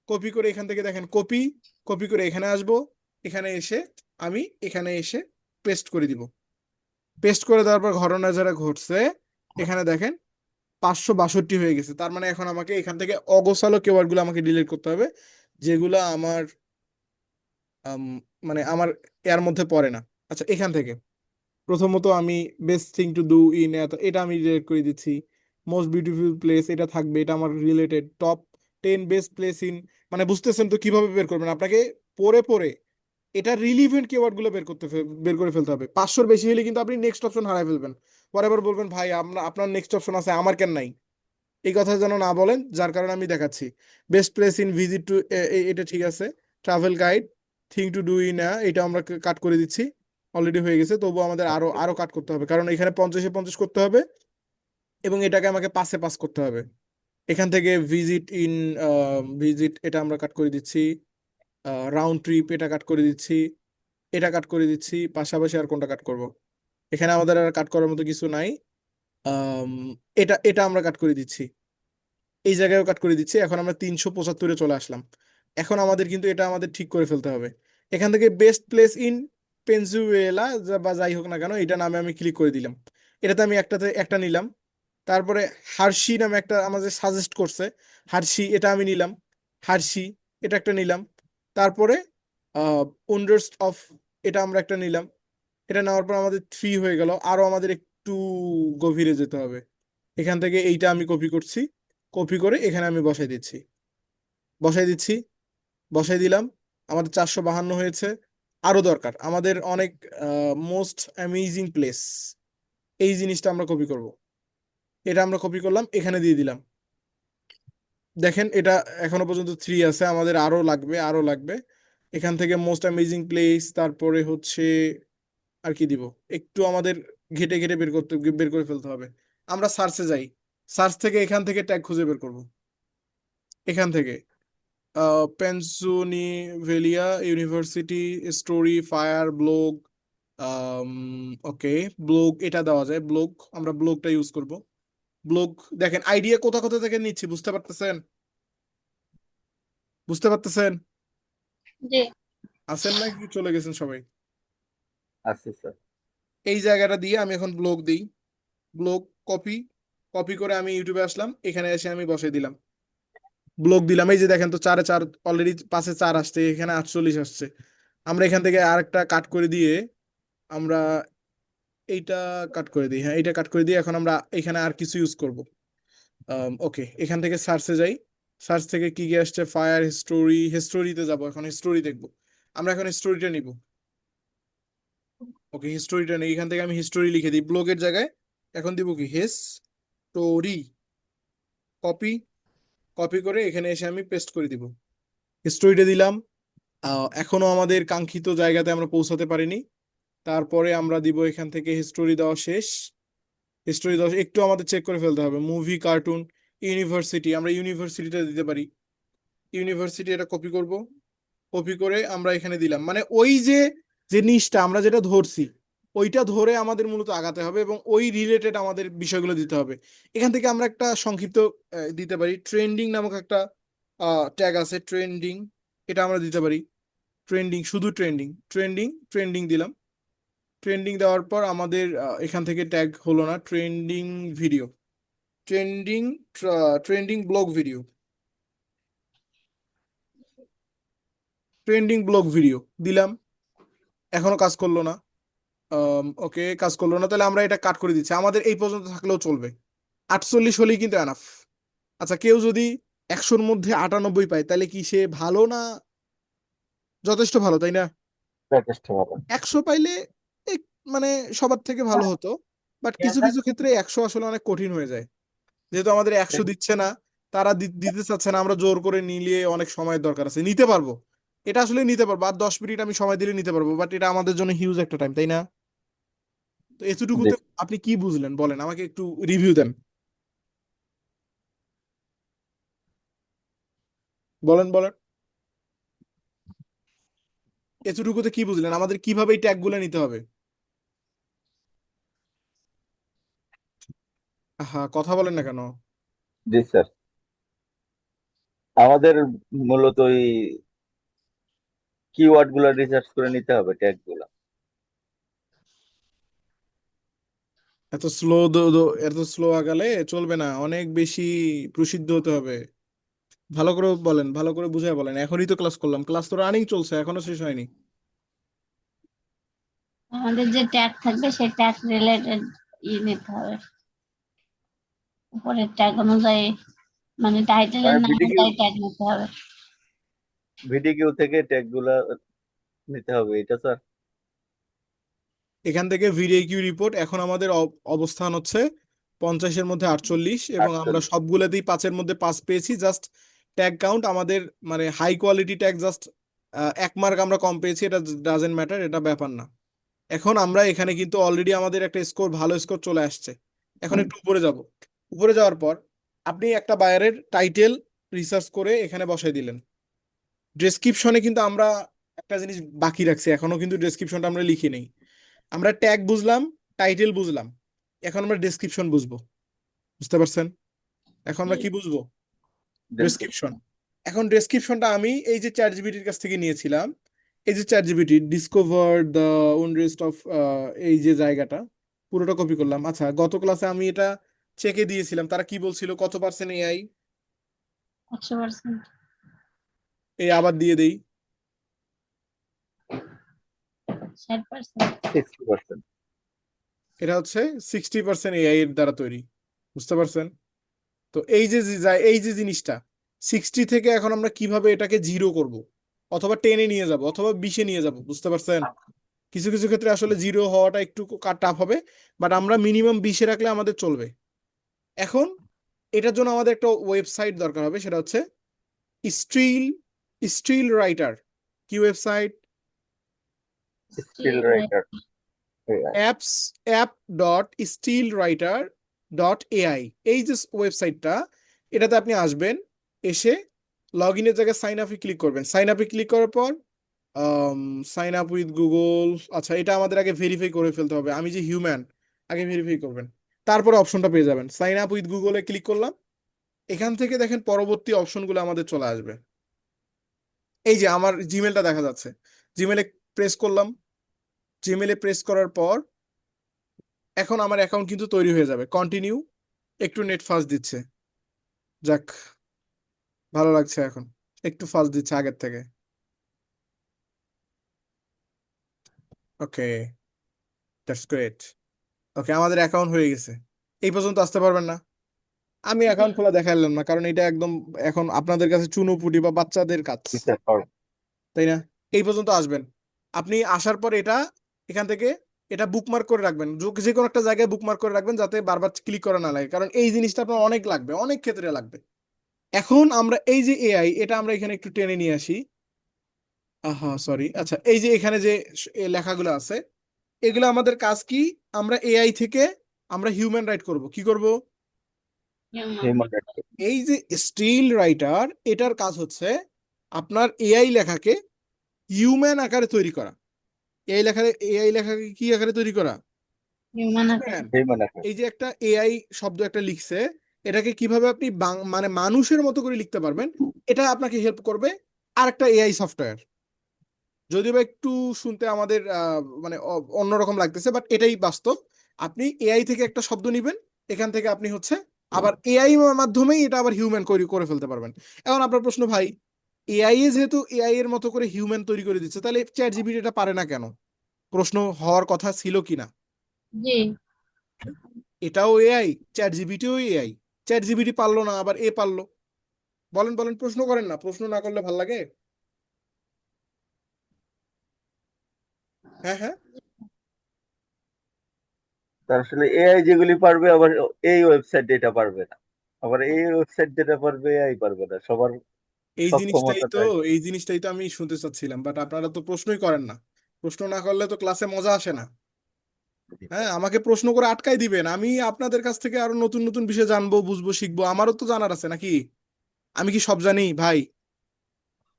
কপি করে এখান থেকে দেখেন কপি, কপি করে এখানে আসব, এখানে এসে আমি এখানে এসে পেস্ট করে দিব। পেস্ট করে দেওয়ার পর ঘটনা যারা ঘটছে, এখানে দেখেন 562 হয়ে গেছে। তার মানে এখন আমাকে এখান থেকে অগোছালো কেওয়ার্ড গুলো আমাকে ডিলিট করতে হবে, যেগুলো আমার আম, মানে আমার এর মধ্যে পড়ে না। আচ্ছা, এখান থেকে প্রথমত আমি best thing to do in, এটা আমি রিলেট করে দিচ্ছি। মোস্ট বিউটিফুল প্লেস, এটা থাকবে, এটা আমার related. Top 10 best place in, মানে বুঝতেছেন তো কিভাবে বের করবেন আপনাকে, পড়ে পড়ে এটা রিলিভেন্ট কিওয়ার্ড গুলো বের করে ফেলতে হবে। 500-র বেশি হলে কিন্তু আপনি নেক্সট অপশন হারাই ফেলবেন, পরে আবার বলবেন ভাই আপনার নেক্সট অপশন আছে আমার কেন নাই, এই কথা যেন না বলেন। যার কারণে আমি দেখাচ্ছি best place in visit to, এটা ঠিক আছে। Travel guide, thing to do in, এটা আমরা কাট করে দিচ্ছি, অলরেডি হয়ে গেছে। তবুও আমাদের আরো আরো কাট করতে হবে, কারণ এখানে 50-এ 50 করতে হবে, এবং এটাকে আমাকে পাসে পাস করতে হবে। এখান থেকে ভিজিট ইন, ভিজিট এটা আমরা কাট করে দিচ্ছি, রাউন্ড ট্রিপ এটা কাট করে দিচ্ছি, এটা কাট করে দিচ্ছি, পাশাপাশি আর কোনটা কাট করব? এখানে আমাদের আর কাট করার মতো কিছু নাই। আম, এটা এটা আমরা কাট করে দিচ্ছি, এই জায়গায়ও কাট করে দিচ্ছি। এখন আমরা 375-এ চলে আসলাম। এখন আমাদের কিন্তু এটা আমাদের ঠিক করে ফেলতে হবে। এখান থেকে বেস্ট প্লেস ইন পেনজুয়েলা, বা যাই হোক না কেন, এটা নামে আমি ক্লিক করে দিলাম। এটাতে আমি একটাতে একটা নিলাম। তারপরে হার্শি নামে একটা আমাদের সাজেস্ট করছে, হার্শি এটা আমি নিলাম, হার্শি এটা একটা নিলাম। তারপরে ওয়ান্ডার্স অফ, এটা আমরা একটা নিলাম। এটা নেওয়ার পর আমাদের 3 হয়ে গেল, আরো আমাদের একটু গভীরে যেতে হবে। এখান থেকে এইটা আমি কপি করছি, কপি করে এখানে আমি বসাই দিচ্ছি, বসাই দিচ্ছি, বসাই দিলাম। আমাদের 452 হয়েছে। আরো দরকার আমাদের অনেক, মোস্ট অ্যামেজিং প্লেস, এই জিনিসটা আমরা কপি করব। এটা আমরা কপি করলাম, এখানে দিয়ে দিলাম। দেখেন এটা এখনো পর্যন্ত 3 আছে, আমাদের আরো লাগবে, আরো লাগবে। এখান থেকে মোস্ট অ্যামেজিং প্লেস, তারপরে হচ্ছে আর কি দিব, একটু আমাদের ঘেটে ঘেটে বের করে ফেলতে হবে। আমরা সার্চে যাই, সার্চ থেকে এখান থেকে ট্যাগ খুঁজে বের করব। এখান থেকে Pennsylvania university story fire blog, okay, blog এটা দেওয়া যায়, ব্লগ আমরা ব্লগটা ইউজ করব। ব্লগ, দেখেন আইডিয়া কোথা কোথা থেকে নিচ্ছি, বুঝতে পারতেছেন? বুঝতে পারতেছেন? জি আছেন নাকি চলে গেছেন সবাই? আছে স্যার। এই জায়গাটা দিয়ে আমি এখন ব্লগ দিই, ব্লগ কপি, কপি করে আমি ইউটিউবে আসলাম, এখানে এসে আমি বসে দিলাম, ব্লগ দিলাম। এই যে দেখেন তো 4-এ 4, অলরেডি 5-এ 4 আসছে, এখানে 48 আসছে। আমরা এখান থেকে আরেকটা কাট করে দিয়ে আমরা এইটা কাট করে দিই, হ্যাঁ এইটা কাট করে দিয়ে এখন আমরা এখানে আর কিছু ইউজ করব। ওকে, এখান থেকে সার্চে যাই, সার্চ থেকে কি কি আসছে, ফায়ার হিস্টোরি, হিস্টোরিতে যাব, এখন হিস্টোরি দেখব। আমরা এখন হিস্টোরিটা নিব। ওকে, হিস্টোরিটা নেই, এখান থেকে আমি হিস্টোরি লিখে দিই ব্লগের জায়গায়। এখন দিব কি হিস্টোরি, কপি, কপি করে এখানে এসে আমি পেস্ট করে দিব, হিস্টোরিটা দিলাম। এখনো আমাদের কাঙ্ক্ষিত জায়গাতে আমরা পৌঁছাতে পারিনি। তারপরে আমরা দিব এখান থেকে হিস্টোরি দেওয়া শেষ, হিস্টোরি দেওয়া একটু আমাদের চেক করে ফেলতে হবে, মুভি, কার্টুন, ইউনিভার্সিটি, আমরা ইউনিভার্সিটিটা দিতে পারি। ইউনিভার্সিটি এটা কপি করব, কপি করে আমরা এখানে দিলাম, মানে ওই যে জিনিসটা আমরা যেটা ধরছি ওইটা ধরে আমাদের মূলত আগাতে হবে, এবং ওই রিলেটেড আমাদের বিষয়গুলো দিতে হবে। এখান থেকে আমরা একটা সংক্ষিপ্ত দিতে পারি, ট্রেন্ডিং নামক একটা ট্যাগ আছে, ট্রেন্ডিং, এটা আমরা দিতে পারি। ট্রেন্ডিং, শুধু ট্রেন্ডিং, ট্রেন্ডিং, ট্রেন্ডিং দিলাম। ট্রেন্ডিং দেওয়ার পর আমাদের এখান থেকে ট্যাগ হলো না, trending video, trending, trending blog video, trending blog video দিলাম, এখনো কাজ করলো না। ওকে, কাজ করলো না, তাহলে আমরা এটা কাট করে দিচ্ছি, আমাদের এই পর্যন্ত থাকলেও চলবে। 48 হলেই কিন্তু এনাফ। আচ্ছা, কেউ যদি 100-র মধ্যে 98 পায়, তাহলে কি সে ভালো না যথেষ্ট ভালো, তাই না? যথেষ্ট ভালো। 100 পাইলে এক- মানে সবার থেকে ভালো হতো, বাট কিছু কিছু ক্ষেত্রে 100 আসলে অনেক কঠিন হয়ে যায়, যেহেতু আমাদের 100 দিচ্ছে না, তারা দিতে চাচ্ছে না, আমরা জোর করে নিয়ে অনেক সময়ের দরকার আছে। নিতে পারবো, এটা আসলে নিতে পারবো, আর 10 মিনিট আমি সময় দিলে নিতে পারবো, বাট এটা আমাদের জন্য হিউজ একটা টাইম, তাই না? তো জি। এতটুকুতে আপনি কি বুঝলেন বলেন, আমাকে একটু রিভিউ দেন, বলেন বলেন। এতটুকুতে কি বুঝলেন, আমাদের কিভাবে এই ট্যাগ গুলো নিতে হবে? হ্যাঁ, কথা বলেন না কেন? জি স্যার, আমাদের মূলত ওই কিওয়ার্ড গুলো রিসার্চ করে নিতে হবে, ট্যাগ গুলা। এত স্লো, এত স্লো আগালে চলবে না, অনেক বেশি প্রসিদ্ধ হতে হবে। ভালো করে বলেন, ভালো করে বুঝায় বলেন, এখনই তো ক্লাস করলাম, ক্লাস তো রানিং চলছে, এখনো শেষ হয়নি। আমাদের যে ট্যাগ থাকবে সেই ট্যাগ রিলেটেড নিতে হবে, উপরের ট্যাগ অনুযায়ী, মানে টাইটেলের মানে নাম অনুযায়ী ট্যাগ নিতে হবে। ভিডিকিউ থেকে ট্যাগ গুলা নিতে হবে, এটা স্যার। এখান থেকে ভিডিও রিপোর্ট, এখন আমাদের অবস্থান হচ্ছে 50-এর মধ্যে 48, এবং আমরা 48। সবগুলাতেই 5-এর মধ্যে 5 পেয়েছি। জাস্ট ট্যাগ কাউন্ট আমাদের, মানে high quality tag, just 1 mark আমরা কম পেয়েছি, এটা ডাজেন্ট ম্যাটার, এটা ব্যাপার না। এখন আমরা এখানে কিন্তু অলরেডি আমাদের একটা স্কোর, ভালো স্কোর চলে আসছে। এখন একটু উপরে যাব, উপরে যাওয়ার পর আপনি একটা বায়ারের টাইটেল রিসার্চ করে এখানে বসাই দিলেন। ডেসক্রিপশনে কিন্তু আমরা একটা জিনিস বাকি রাখছি, এখনো কিন্তু ডেসক্রিপশনটা আমরা লিখি নেই। আমরা ট্যাগ বুঝলাম, টাইটেল বুঝলাম, এখন আমরা ডেসক্রিপশন বুঝবো, বুঝতে পারছেন? এখন আমরা কি বুঝবো? ডেসক্রিপশন। এখন ডেসক্রিপশনটা আমি এই যে চ্যাট জিপিটির কাছ থেকে নিয়েছিলাম, এই যে chat GPT discover the unrest of, এই যে জায়গাটা পুরোটা কপি করলাম। আচ্ছা, গত ক্লাসে আমি এটা চেকে দিয়েছিলাম, তারা কি বলছিল, কত পার্সেন্ট এআই? 100%। এই আবার দিয়ে দেই, 60%। 60%। এটা হচ্ছে 60% এআই এর দ্বারা তৈরি, বুঝতে পারছেন? তো এই যে এই যে জিনিসটা 60 থেকে এখন আমরা কিভাবে এটাকে 0 করব, অথবা 10-এ নিয়ে যাব, অথবা 20-এ নিয়ে যাব, বুঝতে পারছেন? কিছু কিছু ক্ষেত্রে আসলে 0 হওয়াটা একটু টাফ হবে, বাট আমরা মিনিমাম 20-এ রাখলে আমাদের চলবে। এখন এটার জন্য আমাদের একটা ওয়েবসাইট দরকার হবে, সেটা হচ্ছে স্টিল স্টিল রাইটার। কি website? Skill writer. Apps app.steelwriter.ai, এই যে ওয়েবসাইটটা, এটাতে আপনি আসবেন, এসে লগ ইনের জায়গায় সাইন আপে ক্লিক করবেন। সাইন আপে ক্লিক করার পর সাইন আপ উইথ গুগল, আচ্ছা এটা আমাদের আগে ভেরিফাই করে ফেলতে হবে, আমি যে হিউম্যান, আগে ভেরিফাই করবেন, তারপরে অপশনটা পেয়ে যাবেন। সাইন আপ উইথ গুগলে ক্লিক করলাম, এখান থেকে দেখেন পরবর্তী অপশনগুলো আমাদের চলে আসবে। এই যে আমার জিমেলটা দেখা যাচ্ছে, জিমেলে প্রেস করলাম, জিমেলে প্রেস করার পর এখন আমার অ্যাকাউন্ট কিন্তু তৈরি হয়ে যাবে। কন্টিনিউ, একটু নেট ফাস্ট দিচ্ছে, যাক ভালো লাগছে, এখন একটু ফাস্ট দিচ্ছে আগের থেকে। ওকে, দ্যাটস গ্রেট। ওকে, আমাদের অ্যাকাউন্ট হয়ে গেছে। এই পর্যন্ত আসতে পারবেন না? আমি অ্যাকাউন্ট খোলা দেখাইলাম না, কারণ এটা একদম এখন আপনাদের কাছে চুনোপুটি বা বাচ্চাদের কাজ, তাই না? এই পর্যন্ত আসবেন, আপনি আসার পর এটা এখান থেকে এটা বুকমার্ক করে রাখবেন, যে কোনো একটা জায়গায় বুকমার্ক করে রাখবেন, যাতে বারবার ক্লিক করা না লাগে, কারণ এই জিনিসটা আপনার অনেক লাগবে, অনেক ক্ষেত্রে লাগবে। এখন আমরা এই যে এআই, এটা আমরা এখানে একটু টেনে নিয়ে আসি। আহা সরি, আচ্ছা এই যে এখানে যে লেখাগুলো আছে, এগুলো আমাদের কাজ কি? আমরা এআই থেকে আমরা হিউম্যান রাইট করব, কি করব? হিউম্যান। এই যে স্টিল রাইটার, এটার কাজ হচ্ছে আপনার এআই লেখাকে হিউম্যান আকারে তৈরি করা। এআই লেখাকে কি আকারে তৈরি করা? Human Human। এই যে একটা এআই শব্দ একটা লিখছে, এটাকে কিভাবে আপনি মানে মানুষের মতো করে লিখতে পারবেন, এটা আপনাকে হেল্প করবে আরেকটা এআই সফটওয়্যার। যদিও বা একটু শুনতে আমাদের মানে অন্যরকম লাগতেছে, বাট এটাই বাস্তব। আপনি এআই থেকে একটা শব্দ নিবেন, এখান থেকে আপনি হচ্ছে আবার এআই মাধ্যমেই এটা আবার হিউম্যান করে ফেলতে পারবেন। এখন আপনার প্রশ্ন, ভাই এআই যেহেতু এআই এর মতো করে হিউম্যান তৈরি করে দিচ্ছে, তাহলে চ্যাট জিপিটি এটা পারে না কেন? প্রশ্ন হওয়ার কথা ছিল কিনা? জি। এটাও এআই, চ্যাট জিপিটিও এআই। চ্যাট জিপিটি পারলো না, আবার এ পারলো। বলেন বলেন, প্রশ্ন করেন না, প্রশ্ন না করলে ভাল লাগে? হ্যাঁ হ্যাঁ। তার আসলে এআই যেগুলি পারবে, আবার এই ওয়েবসাইট এটা পারবে না, আবার এই ওয়েবসাইট যেটা পারবে এআই পারবে না, সবার এই জিনিসটাই তো, সক্ষমতাটা। এই জিনিসটাই তো আমি শুনতে চাচ্ছিলাম, বাট আপনারা তো প্রশ্নই করেন না। প্রশ্ন না করলে তো ক্লাসে মজা আসে না। হ্যাঁ, আমাকে প্রশ্ন করে আটকাই দিবেন, আমি আপনাদের কাছ থেকে আরো নতুন নতুন বিষয় জানবো, বুঝবো, শিখবো, আমারও তো জানার আছে নাকি? আমি কি সব জানি ভাই?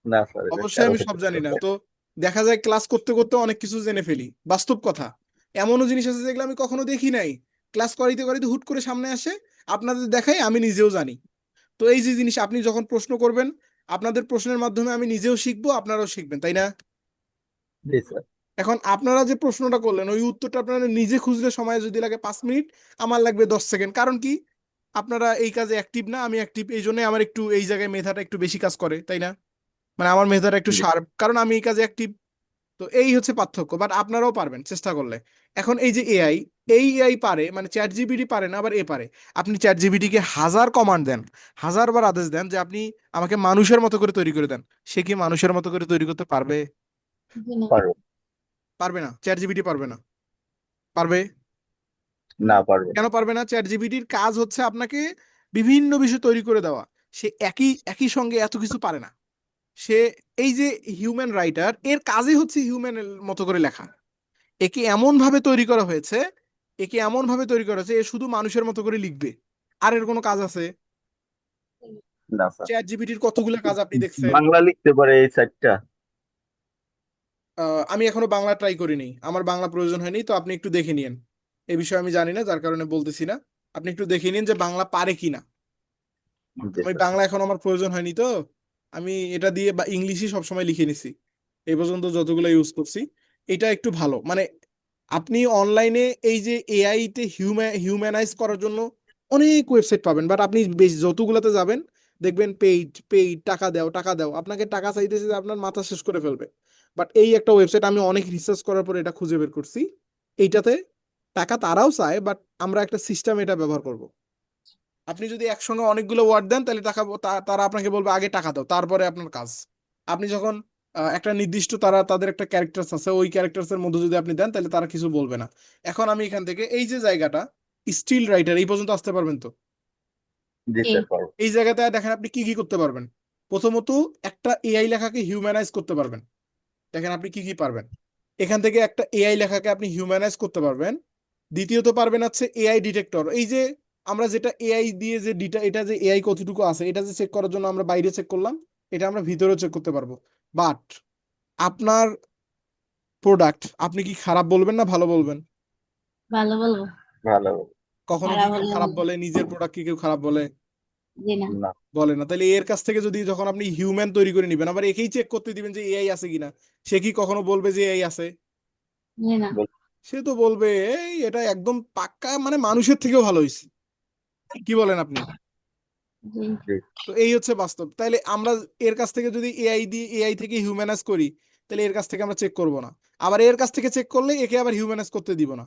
না স্যার, এটা অবশ্যই কারো আমি সব ক্ষেত্রে জানি না। সম্ভব। তো দেখা যায় ক্লাস করতে করতে অনেক কিছু জেনে ফেলি, বাস্তব কথা। এমনও জিনিস আছে যেগুলো আমি কখনো দেখি নাই, ক্লাস করাইতে করাইতে হুট করে সামনে আসে, আপনাদের দেখাই আমি নিজেও জানি। তো এই যে জিনিস, আপনি যখন প্রশ্ন করবেন, আপনাদের প্রশ্নের মাধ্যমে আমি নিজেও শিখবো, আপনারাও শিখবেন, তাই না? জি স্যার। এখন আপনারা যে প্রশ্নটা করলেন, ওই উত্তরটা আপনারা নিজে খুঁজলে সময় যদি লাগে 5 মিনিট, আমার লাগবে 10 সেকেন্ড। কারণ কি? আপনারা এই কাজে অ্যাক্টিভ না, আমি অ্যাক্টিভ, এই জন্য আমার একটু এই জায়গায় মেধাটা একটু বেশি কাজ করে, তাই না? মানে আমার মেধাটা একটু জি। শার্প, কারণ আমি এই কাজে অ্যাক্টিভ। তো এই হচ্ছে পার্থক্য, বাট আপনারাও পারবেন চেষ্টা করলে। এখন এই যে এআই, এই এআই পারে, মানে চ্যাট জিপিটি পারে না, আবার এ পারে। আপনি চ্যাট জিপিটি কে 1000 কমান্ড দেন, 1000 বার আদেশ দেন যে আপনি আমাকে মানুষের মতো করে তৈরি করে দেন, সে কি মানুষের মতো করে তৈরি করতে পারবে? জি না। পারবে। পারবে না, চ্যাট জিপিটি পারবে না। পারবে? না, পারবে না। কেন পারবে না? চ্যাট জিপিটির কাজ হচ্ছে আপনাকে বিভিন্ন বিষয় তৈরি করে দেওয়া। সে একই একই সঙ্গে এত কিছু পারে না। সে, এই যে হিউম্যান রাইটার, এর কাজই হচ্ছে হিউম্যানের মতো করে লেখা। একে এমন ভাবে তৈরি করা হয়েছে, একে এমন ভাবে তৈরি করা হয়েছে, এ শুধু মানুষের মতো করে লিখবে। আর এর কোনো কাজ আছে? না স্যার। চ্যাট জিপিটির কতগুলো কাজ আপনি দেখছেন? বাংলা লিখতে পারে এই সাইটটা? আমি এখনো বাংলা ট্রাই করিনি, আমার বাংলা প্রয়োজন হয়নি, তো আপনি একটু দেখে নিন। এই বিষয়ে আমি জানি না, যার কারণে বলতেছি না। আপনি একটু দেখে নিন যে বাংলা পারে কিনা। জি আমি স্যার। বাংলা এখন আমার প্রয়োজন হয়নি তো, আমি এটা দিয়ে বা ইংলিশই সবসময় লিখে নিছি এই পর্যন্ত যতগুলো ইউজ করছি। এটা একটু ভালো, মানে আপনি অনলাইনে এই যে এআই তে হিউম্যানাইজ করার জন্য অনেক ওয়েবসাইট পাবেন, বাট আপনি বেশি যতগুলাতে যাবেন দেখবেন পেইড পেইড, টাকা দাও টাকা দাও, আপনাকে টাকা চাইতেছে যে আপনার মাথা শেষ করে ফেলবে। বাট এই একটা ওয়েবসাইট আমি অনেক রিসার্চ করার পর এটা খুঁজে বের করছি, এইটাতে টাকা তারাও চায়, বাট আমরা একটা সিস্টেম এটা ব্যবহার করব। আপনি যদি একসঙ্গে অনেকগুলো ওয়ার্ড দেন, তাহলে তারা আপনাকে বলবে আগে টাকা দাও, তারপরে আপনার কাজ। আপনি যখন একটা নির্দিষ্ট, তাদের একটা ক্যারেক্টার্স আছে, ওই ক্যারেক্টার্স এর মধ্যে যদি আপনি দেন, তাহলে তারা কিছু বলবে না। এখন আমি এখান থেকে এই যে জায়গাটা, স্টিল রাইটার, এই পর্যন্ত আসতে পারবেন তো? জি জি। স্যার, পারবো। এই জায়গাতে দেখেন আপনি কি কি করতে পারবেন। প্রথমত, একটা এআই লেখাকে হিউম্যানাইজ করতে পারবেন। দেখেন আপনি কি কি পারবেন। এখান থেকে একটা এআই লেখাকে আপনি হিউম্যানাইজ করতে পারবেন। দ্বিতীয়ত পারবেন হচ্ছে এআই ডিটেক্টর, এই যে আমরা যেটা এআই দিয়ে যে এটা যে এআই কতটুকু আছে, এটা যে চেক করার জন্য আমরা বাইরে চেক করলাম, এটা আমরা ভিতরেও চেক করতে পারবো। বাট আপনার প্রোডাক্ট আপনি কি খারাপ বলবেন না ভালো বলবেন? ভালো বলবো। ভালো। কখনো কি খারাপ কেউ হলে খারাপ বলে? নিজের প্রোডাক্ট কি কেউ খারাপ বলে? জি না। না। বলে না। তাহলে এর কাছ থেকে যদি যখন আপনি হিউম্যান তৈরি করে নিবেন, আবার একেই চেক করতে দিবেন যে এআই আছে কিনা, সে কি কখনো বলবে যে এআই আছে? জি না। বল- সে তো বলবে এই এটা একদম পাক্কা, মানে মানুষের থেকেও ভালো হয়েছে। কি বলেন আপনি? জি। জি। তো এই হচ্ছে বাস্তব। তাইলে আমরা এর কাছ থেকে যদি এআই থেকে হিউম্যানাইজ করি, তাহলে এর কাছ থেকে আমরা চেক করব না। আবার এর কাছ থেকে চেক করলে একে আবার হিউম্যানাইজ করতে দিব না।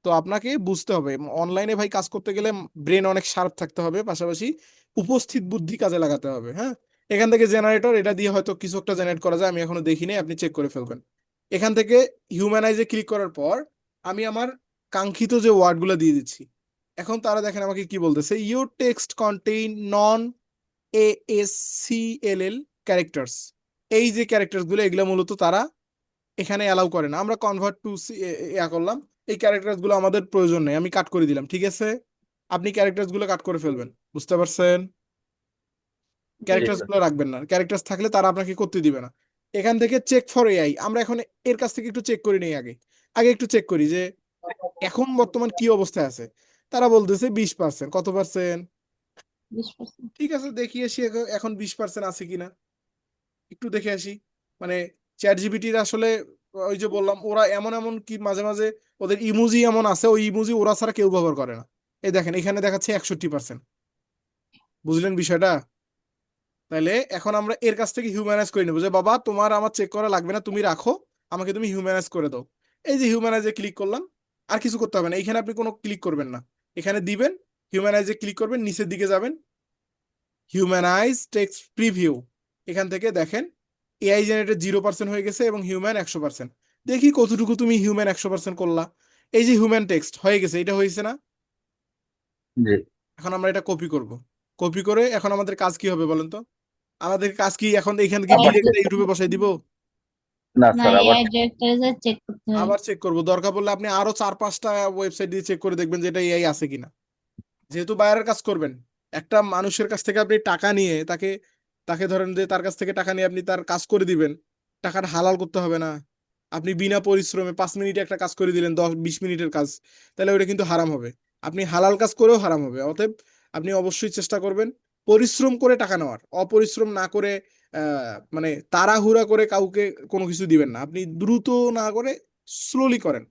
তো আপনাকে বুঝতে হবে, অনলাইনে ভাই কাজ করতে গেলে ব্রেন অনেক শার্প থাকতে হবে, পাশাপাশি উপস্থিত বুদ্ধি কাজে লাগাতে হবে। হ্যাঁ, এখান থেকে জেনারেটর, এটা দিয়ে হয়তো কিছু একটা জেনারেট করা যায়, আমি এখনো দেখিনি, আপনি চেক করে ফেলবেন। এখান থেকে হিউম্যানাইজে ক্লিক করার পর আমি আমার কাঙ্ক্ষিত যে ওয়ার্ডগুলো দিয়ে দিচ্ছি। এখন তারা দেখেন আমাকে কি বলতেছে, your text contain non ASCLL characters. এই যে ক্যারেক্টার্স গুলো, এগুলো মূলত তারা এখানে অ্যালাউ করে না। আমরা কনভার্ট টু ইয়া করলাম, এই ক্যারেক্টার্স গুলো আমাদের প্রয়োজন নেই, আমি কাট করে দিলাম, ঠিক আছে? আপনি ক্যারেক্টার্স গুলো কাট করে ফেলবেন, বুঝতে পারছেন? জি। জি ক্যারেক্টার্স স্যার। গুলো রাখবেন না, ক্যারেক্টার্স থাকলে তারা আপনাকে করতে দিবে না। এখান থেকে চেক ফর এআই, আমরা এখন এর কাছ থেকে একটু চেক করি নেই, আগে আগে একটু চেক করি যে এখন বর্তমান কি অবস্থায় আছে। তারা বলতেছে 20%, কত পার্সেন্ট? 20%। ঠিক আছে, দেখি আসি এখন 20% আছে কিনা, একটু দেখে আসি। মানে চ্যাট জিপিটির আসলে, ওই যে বললাম, ওরা এমন এমন কি মাঝে মাঝে ওদের ইমোজি এমন আছে, ওই ইমোজি ওরা ছাড়া কেউ ব্যবহার করে না। এই দেখেন এখানে দেখাচ্ছে 61%। বুঝলেন বিষয়টা? তাহলে এখন আমরা এর কাছ থেকে হিউম্যানাইজ করে নেবো যে বাবা তোমার আমার চেক করা লাগবে না, তুমি রাখো, আমাকে তুমি হিউম্যানাইজ করে দাও। এই যে হিউম্যানাইজে ক্লিক করলাম, আর কিছু করতে হবে না, এখানে আপনি কোনো ক্লিক করবেন না, এখানে দিবেন হিউম্যানাইজে ক্লিক করবেন, নিচের দিকে যাবেন, হিউম্যানাইজ টেক্সট প্রিভিউ, এখান থেকে দেখেন এআই জেনারেটেড 0% হয়ে গেছে এবং হিউম্যান 100%। দেখি কতটুকু তুমি হিউম্যান 100% করলা। এই যে হিউম্যান টেক্সট হয়ে গেছে, এটা হয়েছে না? জি। এখন আমরা এটা কপি করব, কপি করে এখন আমাদের কাজ কি হবে বলেন তো? আমাদের কাজ কি এখন এখান থেকে আবার ডিরেক্ট ইউটিউবে বসাই দিব? না না, স্যার, আবার এআই ডিরেক্টরে চেক করতে হবে। আবার চেক করব, দরকার পড়লে আপনি আরো 4-5টা ওয়েবসাইট দিয়ে চেক করে দেখবেন যে এটা এআই আছে কিনা। যেহেতু বায়ারের কাজ করবেন, একটা মানুষের কাছ থেকে আপনি টাকা নিয়ে তাকে তাকে ধরেন যে তার কাছ থেকে টাকা নিয়ে আপনি তার কাজ করে দিবেন, টাকাটা হালাল করতে হবে না? আপনি বিনা পরিশ্রমে 5 মিনিটে একটা কাজ করে দিলেন, 10-20 মিনিটের কাজ, তাহলে ওটা কিন্তু হারাম হবে। আপনি হালাল কাজ করেও হারাম হবে। অতএব আপনি অবশ্যই চেষ্টা করবেন পরিশ্রম করে টাকা নেওয়ার, অপরিশ্রম না করে। মানে তাড়াহুড়া করে কাউকে কোনো কিছু দিবেন না, আপনি দ্রুত না করে স্লোলি করেন।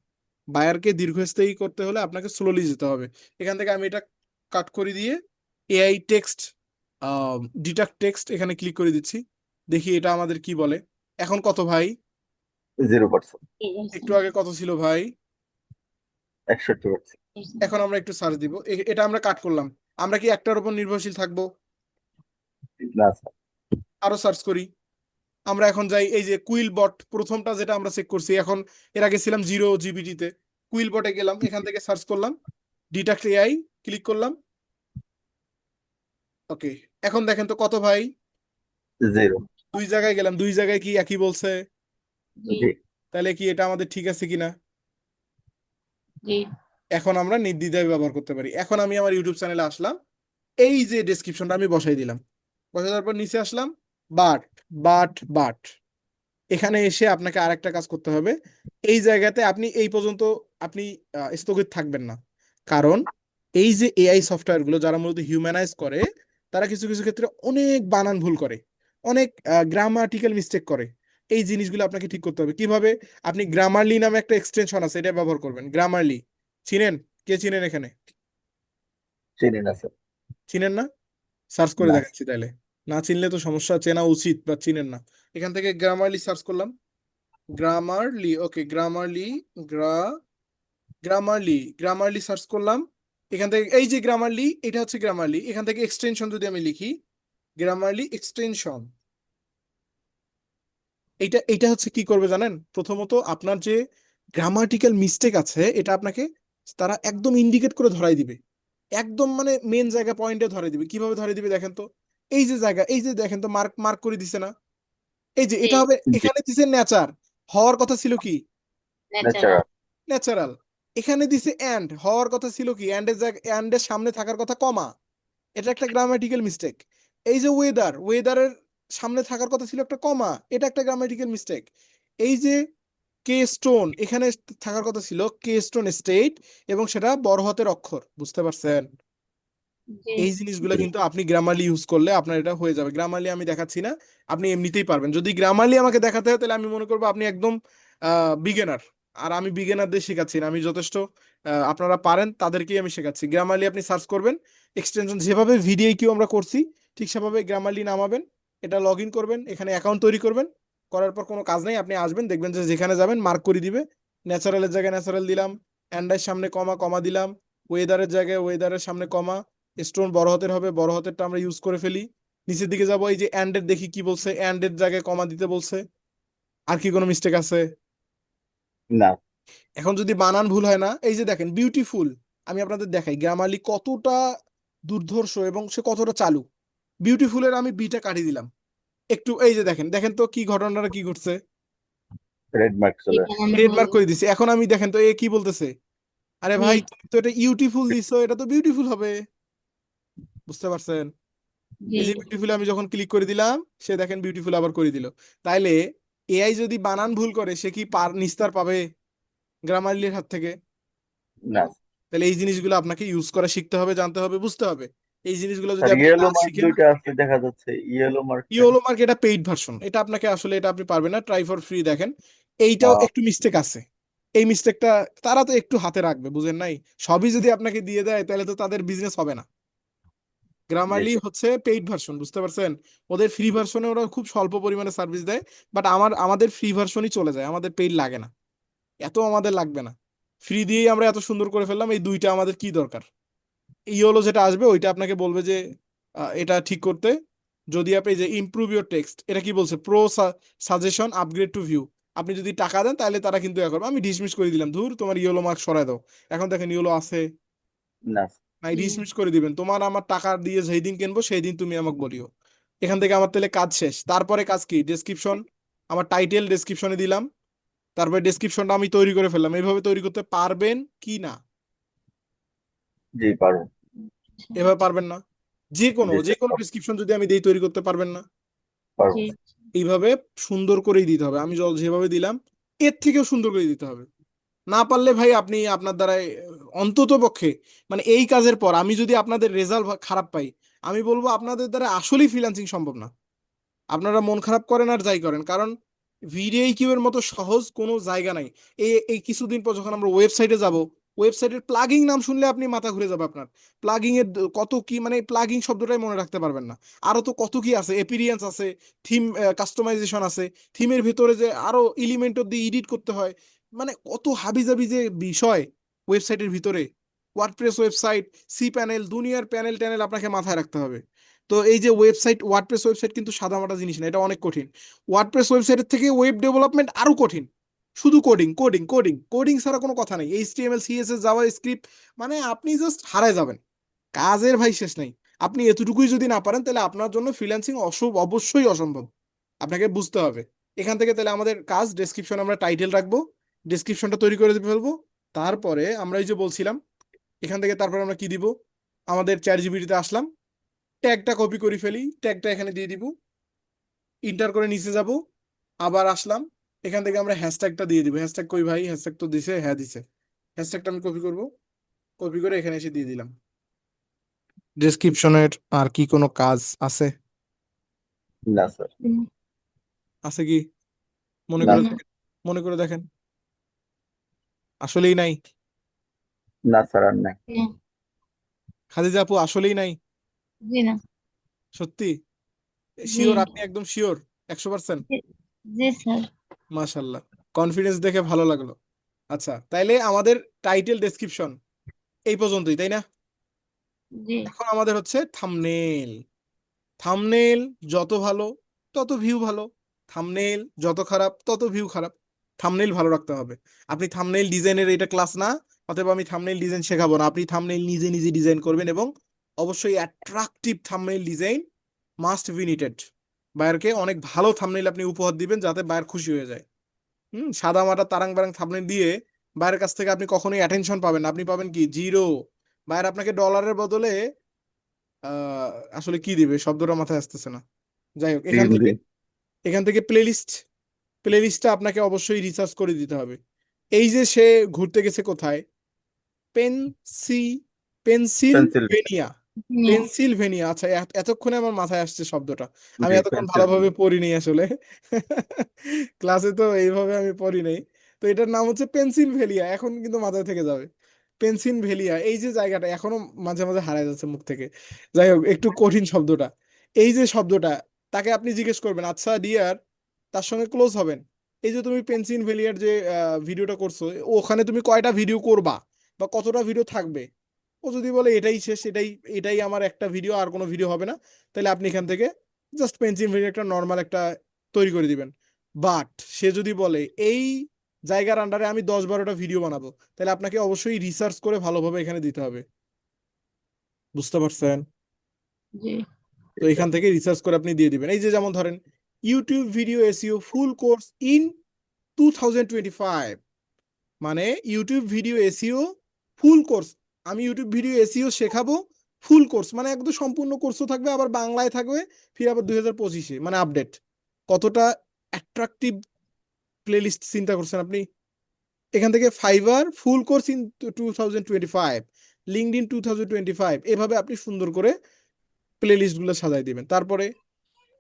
বায়ারকে দীর্ঘস্থায়ী করতে হলে আপনাকে স্লোলি যেতে হবে। এখান থেকে আমি এটা কাট করে দিয়ে এআই টেক্সট, ডিটাক্ট টেক্সট এখানে ক্লিক করে দিচ্ছি, দেখি এটা আমাদের কি বলে। এখন কত ভাই? 0%, ঠিক আছে, একটু আগে কত ছিল ভাই? 61%। ঠিক আছে। এখন আমরা একটু সার্চ দিব, এটা আমরা কাট করলাম। আমরা কি একটার উপর নির্ভরশীল থাকবো? না স্যার। আরো সার্চ করি। আমরা এখন যাই এই যে কুইল বট, প্রথমটা যেটা আমরা চেক করছি, এখন এর আগে ছিলাম 0 জিবিটিতে, কুইল বটে গেলাম, এখান থেকে সার্চ করলাম ডিটাক্ট এআই, ক্লিক করলাম। ওকে, এখন দেখেন তো কত ভাই? 0। দুই জায়গায় গেলাম, দুই জায়গায় কি একই বলছে? জি, জি। তাহলে কি এটা আমাদের ঠিক আছে কিনা? জি, এখন আমরা নির্দ্বিধায় ব্যবহার করতে পারি। এখন আমি আমার ইউটিউব চ্যানেলে আসলাম, এই যে ডেসক্রিপশনটা আমি বসাই দিলাম, বসাই দেওয়ার পর নিচে আসলাম, বাট বাট এখানে এসে আপনাকে আরেকটা কাজ করতে হবে। এই জায়গাতে আপনি এই পর্যন্ত আপনি স্থগিত থাকবেন না, কারণ এই যে এআই সফটওয়্যারগুলো যারা মূলত হিউম্যানাইজ করে, তারা কিছু কিছু ক্ষেত্রে অনেক বানান ভুল করে, অনেক গ্রামাটিক্যাল মিস্টেক করে। এই জিনিসগুলো আপনাকে ঠিক করতে হবে কিভাবে। আপনি গ্রামারলি নামে একটা এক্সটেনশন আছে, এটা ব্যবহার করবেন। গ্রামারলি চিনেন? কে চিনেন এখানে? চিনি না স্যার। চিনেন না? সার্চ করে না। দেখাচ্ছি তাহলে। না চিনলে তো সমস্যা, চেনা উচিত, বা চিনেন না। এখান থেকে গ্রামারলি সার্চ করলাম, গ্রামারলি, ওকে, গ্রামারলি, গ্রা গ্রামারলি সার্চ করলাম। এখান থেকে এই যে গ্রামারলি, এটা হচ্ছে গ্রামারলি। এখান থেকে এক্সটেনশন যদি আমি লিখি, গ্রামারলি এক্সটেনশন, এইটা হচ্ছে কি করবে জানেন? প্রথমত আপনার যে গ্রামাটিক্যাল মিস্টেক আছে, এটা আপনাকে তারা একদম ইন্ডিকেট করে ধরাই দিবে, একদম মানে মেন জায়গা পয়েন্টে ধরাই দিবে। কিভাবে ধরাই দিবে দেখেন তো, এই যে জায়গা, এই যে দেখেন তো, মার্ক মার্ক করে দিছে না? এই যে জি, এটা হবে, জি। এখানে দিছে নেচার, হওয়ার কথা ছিল কি? ন্যাচারাল। ন্যাচারাল। ন্যাচারাল। এখানে দিছে এন্ড, হওয়ার কথা ছিল কি? এন্ডের জায়গা, এন্ডের সামনে থাকার কথা কমা, এটা একটা গ্রামাটিক্যাল মিস্টেক। এই যে ওয়েদার, ওয়েদারের সামনে থাকার কথা ছিল একটা কমা, এটা একটা গ্রামাটিক্যাল মিস্টেক। এই যে কে স্টোন, এখানে থাকার কথা ছিল কে স্টোন স্টেট, এবং সেটা বড় হাতের অক্ষর, বুঝতে পারছেন? জি, এই জিনিসগুলো জি। কিন্তু আপনি গ্রামারলি ইউজ করলে আপনার এটা হয়ে যাবে। গ্রামারলি আমি দেখাচ্ছি না, আপনি এমনিতেই পারবেন। যদি গ্রামারলি আমাকে দেখাতে হয়, তাহলে আমি মনে করবো আপনি একদম বিগিনার। আর আমি বিগিনারদের শেখাচ্ছি না, আমি যথেষ্ট আপনারা পারেন তাদেরকেই আমি শেখাচ্ছি। গ্রামারলি আপনি সার্চ করবেন, এক্সটেনশন যেভাবে ভিডিও কিউ আমরা করছি ঠিক সেভাবে গ্রামারলি নামাবেন, এটা লগ ইন করবেন, এখানে অ্যাকাউন্ট তৈরি করবেন। করার পর কোনো কাজ নেই, আপনি আসবেন, দেখবেন যে যেখানে যাবেন মার্ক করে দিবে। ন্যাচারালের জায়গায় ন্যাচারাল দিলাম, অ্যান্ডের সামনে কমা, কমা দিলাম, ওয়েদারের জায়গায় ওয়েদারের সামনে কমা, স্টোন বড় হাতের হবে, বড় হাতেরটা আমরা ইউজ করে ফেলি। নিচের দিকে যাবো, এই যে অ্যান্ডের দেখি কি বলছে, অ্যান্ডের জায়গায় কমা দিতে বলছে। আর কি কোনো মিস্টেক আছে? না। এখন যদি বানান ভুল হয় না, এই যে দেখেন বিউটিফুল, আমি আপনাদের দেখাই গ্রামারলি কতটা দুর্ধর্ষ এবং সে কতটা চালু। বিউটিফুলের আমি বিটা কাটিয়ে দিলাম একটু, এই যে দেখেন, দেখেন তো কি ঘটনাটা কি ঘটছে, রেড মার্ক চলে এখানে আসছে। আমি রেড মার্ক বলবো। করে দিছি। এখন আমি দেখেন তো এ কি বলতেছে, আরে জি, ভাই তুমি তো এটা ইউটিফুল দিছো, এটা তো বিউটিফুল হবে, বুঝতে পারছেন? জি, এই যে বিউটিফুল আমি যখন ক্লিক করে দিলাম, সে দেখেন বিউটিফুল আবার করে দিল। তাইলে এআই যদি বানান ভুল করে, সে কি নিস্তার পাবে গ্রামারলির হাত থেকে? না তাহলে এই জিনিসগুলো আপনাকে ইউজ করা শিখতে হবে, জানতে হবে, বুঝতে হবে। এই জিনিসগুলো যদি স্যার, আপনি না ইয়েলো মার্ক শিখেন, দুইটা আছে দেখা যাচ্ছে, ইয়েলো মার্ক কেন? ইওলো মার্ক এটা পেইড ভার্সন, এটা আপনাকে আসলে এটা আপনি পারবেন না, ট্রাই ফর ফ্রি দেখেন। এইটাও একটু মিস্টেক আছে, এই মিস্টেকটা তারা তো একটু হাতে রাখবে, বুঝেন নাই? সবই যদি আপনাকে দিয়ে দেয়, তাহলে তো তাদের বিজনেস হবে না। গ্রামারলি হচ্ছে পেইড ভার্সন, বুঝতে পারছেন? ওদের ফ্রি ভার্সনে ওরা খুব স্বল্প পরিমাণে সার্ভিস দেয়, বাট আমাদের ফ্রি ভার্সনই চলে যায়, আমাদের পেইড লাগে না, এত আমাদের লাগবে না। ফ্রি দিয়েই আমরা এত সুন্দর করে ফেললাম, এই দুইটা আমাদের কি দরকার? ইওলো যেটা আসবে ওইটা আপনাকে বলবে যে এটা ঠিক করতে। যদি আপনি যে ইমপ্রুভ ইউর টেক্সট, এটা কি বলছে? Pro suggestion upgrade two view. আপনি যদি টাকা দেন তাহলে তারা কিন্তু এ করবে। আমি ডিসমিস করে দিলাম, ধুর তোমার ইয়েলো মার্ক সরায় দাও। এখন দেখেন ইয়েলো আছে না নাই, ডিসমিস করে দিবেন। তোমার আমার টাকা দিয়ে যেই দিন কিনবো সেই দিন তুমি আমাকে বলিও। এখান থেকে আমার তাহলে কাজ শেষ। তারপরে কাজ কি? ডেসক্রিপশন, আমার টাইটেল ডেসক্রিপশনে দিলাম, তারপরে ডেসক্রিপশনটা আমি তৈরি করে ফেললাম। এইভাবে তৈরি করতে পারবেন কি না? জি পারবো। এভাবে পারবেন না? যে কোনো জি যে স্যার কোনো ডেসক্রিপশন যদি আমি দিই তৈরি করতে পারবেন না? পারবো। জি এইভাবে সুন্দর করেই দিতে হবে। আমি যেভাবে দিলাম এর থেকেও সুন্দর করে দিতে হবে। না পারলে ভাই আপনি আপনার দ্বারাই অন্তত পক্ষে, মানে এই কাজের পর আমি যদি আপনাদের রেজাল্ট খারাপ পাই, আমি বলবো আপনাদের দ্বারা আসলেই ফ্রিল্যান্সিং সম্ভব না। আপনারা মন খারাপ করেন আর যাই করেন, কারণ ভিডিও এর মতো সহজ কোনো জায়গা নাই। এই এই কিছুদিন পর যখন আমরা ওয়েবসাইটে যাব, ওয়েবসাইটের প্লাগিং নাম শুনলে আপনি মাথা ঘুরে যাবে আপনার। প্লাগিং এর কত কি, মানে প্লাগিং শব্দটাই মনে রাখতে পারবেন না। আরো তো কত কি আছে, এপিরিয়েন্স আছে, থিম কাস্টমাইজেশন আছে, থিমের ভিতরে যে আরো এলিমেন্ট দিয়ে এডিট করতে হয়, মানে কত হাবিজাবি যে বিষয় ওয়েবসাইটের ভিতরে। ওয়ার্ডপ্রেস ওয়েবসাইট, সি প্যানেল, দুনিয়ার প্যানেল ট্যানেল আপনাকে মাথায় রাখতে হবে। তো এই যে ওয়েবসাইট, ওয়ার্ডপ্রেস ওয়েবসাইট কিন্তু সাদামাটা জিনিস না, এটা অনেক কঠিন। ওয়ার্ডপ্রেস ওয়েবসাইটের থেকে ওয়েব ডেভেলপমেন্ট আরো কঠিন। শুধু কোডিং কোডিং কোডিং কোডিং ছাড়া কোনো কথা নেই। এইচটিএমএল সিএসএস জাভা স্ক্রিপ্ট, মানে আপনি জাস্ট হারায় যাবেন, কাজের ভাই শেষ নেই। আপনি এতটুকুই যদি না পারেন তাহলে আপনার জন্য ফ্রিল্যান্সিং অবশ্যই অসম্ভব। আপনাকে বুঝতে হবে। এখান থেকে তাহলে আমাদের কাজ, ডেসক্রিপশন আমরা টাইটেল রাখবো, ডেসক্রিপশনটা তৈরি করে ফেলবো। তারপরে আমরা এই যে বলছিলাম, এখান থেকে তারপরে আমরা কি দিব? আমাদের চ্যাট জিপিটিতে আসলাম, ট্যাগটা কপি করে ফেলি, ট্যাগটা এখানে দিয়ে দিব, ইন্টার করে নিচে যাব, আবার আসলাম, এখান থেকে আমরা হ্যাশট্যাগটা দিয়ে দিব। হ্যাশট্যাগ কই ভাই? হ্যাশট্যাগ তো দিছে, হ্যাঁ দিছে। হ্যাশট্যাগটা আমি কপি করব, কপি করে এখানে এসে দিয়ে দিলাম। ডেসক্রিপশনের আর কি কোনো কাজ আছে? না স্যার। আছে কি? মনে না করে না দেখেন, মনে করে দেখেন। আসলেই নাই? না স্যার আর নাই। না খাদিজা আপু আসলেই নাই? জি না সত্যি? জি শিওর? আপনি একদম শিওর? 100%? জি জি স্যার মাশাল্লাহ, কনফিডেন্স দেখে ভালো লাগলো। আচ্ছা, তাইলে আমাদের টাইটেল ডেসক্রিপশন এই পর্যন্তই, তাই না? জি এখন আমাদের হচ্ছে থাম্বনেল। থাম্বনেল যত ভালো তত ভিউ ভালো, থাম্বনেল যত খারাপ তত ভিউ খারাপ। থাম্বনেল ভালো রাখতে হবে। আপনি থাম্বনেল ডিজাইনের, এটা ক্লাস না, অতএব আমি থাম্বনেল ডিজাইন শেখাবো না। আপনি থাম্বনেল নিজে নিজে ডিজাইন করবেন, এবং অবশ্যই attractive thumbnail design must be needed. বায়ারকে অনেক ভালো থাম্বনেল আপনি উপহার দিবেন যাতে বায়ার খুশি হয়ে যায়। সাদা মাটা তারাং বারাং থাম্বনেল দিয়ে বায়ারের কাছ থেকে আপনি কখনোই অ্যাটেনশন পাবেন না। আপনি পাবেন কি? জিরো। বায়ার আপনাকে ডলারের বদলে আসলে কি দিবে শব্দটা মাথায় আসতেছে না। যাই হোক, এখান টিম থেকে লিড। প্লেলিস্টটা আপনাকে অবশ্যই রিসার্চ করে দিতে হবে। এই যে সে ঘুরতে গেছে কোথায়? Pansy pencil. পেনসিলভেনিয়া। নিয়া পেনসিলভেনিয়া, আচ্ছা এতক্ষণে আমার মাথায় আসছে শব্দটা। আমি জি এতক্ষণ পেন্সিল। ভালোভাবে পড়িনি আসলে। ক্লাসে তো এইভাবে আমি পড়ি নাই। তো এটার নাম হচ্ছে পেনসিলভেনিয়া, এখন কিন্তু মাথায় থেকে যাবে। পেনসিলভেনিয়া, এই যে জায়গাটা এখনো মাঝে মাঝে হারায় যাচ্ছে মুখ থেকে। যাই হোক, একটু কঠিন শব্দটা। এই যে শব্দটা, তাকে আপনি জিজ্ঞেস করবেন, আচ্ছা ডিয়ার, তার সঙ্গে ক্লোজ হবেন। এই যে তুমি পেনসিলভেনিয়ার যে ভিডিওটা করছো, ওখানে তুমি কয়টা ভিডিও করবা বা কতটা ভিডিও থাকবে? ও যদি বলে এটাই শেষ, এটাই এটাই আমার একটা ভিডিও, আর কোনো ভিডিও হবে না, তাহলে আপনি এখান থেকে জাস্ট পেন্সিল ভিডিও একটা নর্মাল একটা তৈরি করে দিবেন। বাট সে যদি বলে এই জায়গার আন্ডারে আমি 10-12টা ভিডিও বানাবো, তাহলে আপনাকে অবশ্যই রিসার্চ করে ভালোভাবে এখানে দিতে হবে। বুঝতে পারছেন? জি তো এখান থেকে রিসার্চ করে আপনি দিয়ে দিবেন। এই যে যেমন ধরেন, YouTube video SEO full course in 2025, মানে YouTube video SEO full course. আমি ইউটিউব ভিডিও এসইও শেখাবো ফুল কোর্স, মানে একদম সম্পূর্ণ কোর্সও থাকবে, আবার বাংলায় থাকবে, ফির আবার 2025-এ, মানে আপডেট। কতটা অ্যাট্রাকটিভ প্লেলিস্ট চিন্তা করছেন আপনি? এখান থেকে fibre full course in 2025, LinkedIn 2025, এভাবে আপনি সুন্দর করে প্লেলিস্ট গুলো সাজাই দিবেন। তারপরে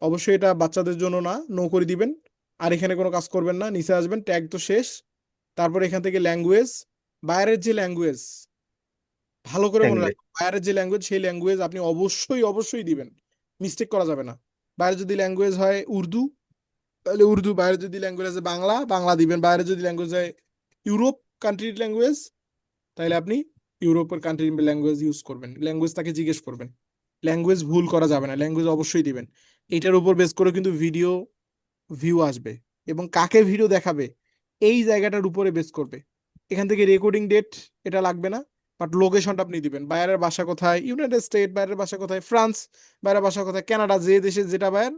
অবশ্যই এটা বাচ্চাদের জন্য না, নো করে দিবেন। আর এখানে কোনো কাজ করবেন না, নিচে আসবেন, ট্যাগ তো শেষ। তারপরে এখান থেকে ল্যাঙ্গুয়েজ, বাইরের যে ল্যাঙ্গুয়েজ ভালো করে মনে English. রাখবেন, বায়ারের যে ল্যাঙ্গুয়েজ সেই ল্যাঙ্গুয়েজ আপনি অবশ্যই দিবেন, মিস্টেক করা যাবে না। বাইরে যদি ল্যাঙ্গুয়েজ হয় উর্দু, তাহলে উর্দু, বাইরে যদি ল্যাঙ্গুয়েজ আছে বাংলা, বাংলা দিবেন। বাইরে যদি ল্যাঙ্গুয়েজ হয় ইউরোপ কান্ট্রির ল্যাঙ্গুয়েজ, তাহলে আপনি ইউরোপের কান্ট্রির ল্যাঙ্গুয়েজ ইউজ করবেন, ল্যাঙ্গুয়েজ তাকে জিজ্ঞেস করবেন। ল্যাঙ্গুয়েজ ভুল করা যাবে না, ল্যাঙ্গুয়েজ অবশ্যই দিবেন। এটার উপর বেস করে কিন্তু ভিডিও ভিউ আসবে, এবং কাকে ভিডিও দেখাবে এই জায়গাটার উপরে বেস করবে। এখান থেকে রেকর্ডিং ডেট এটা লাগবে না, বাট লোকেশনটা আপনি দিবেন। বাইরের ভাষা কোথায়, ইউনাইটেড স্টেট, বাইরের ভাষা কোথায় ফ্রান্স, বাইরের ভাষা কোথায় কানাডা, যে দেশে যেটা বাইর,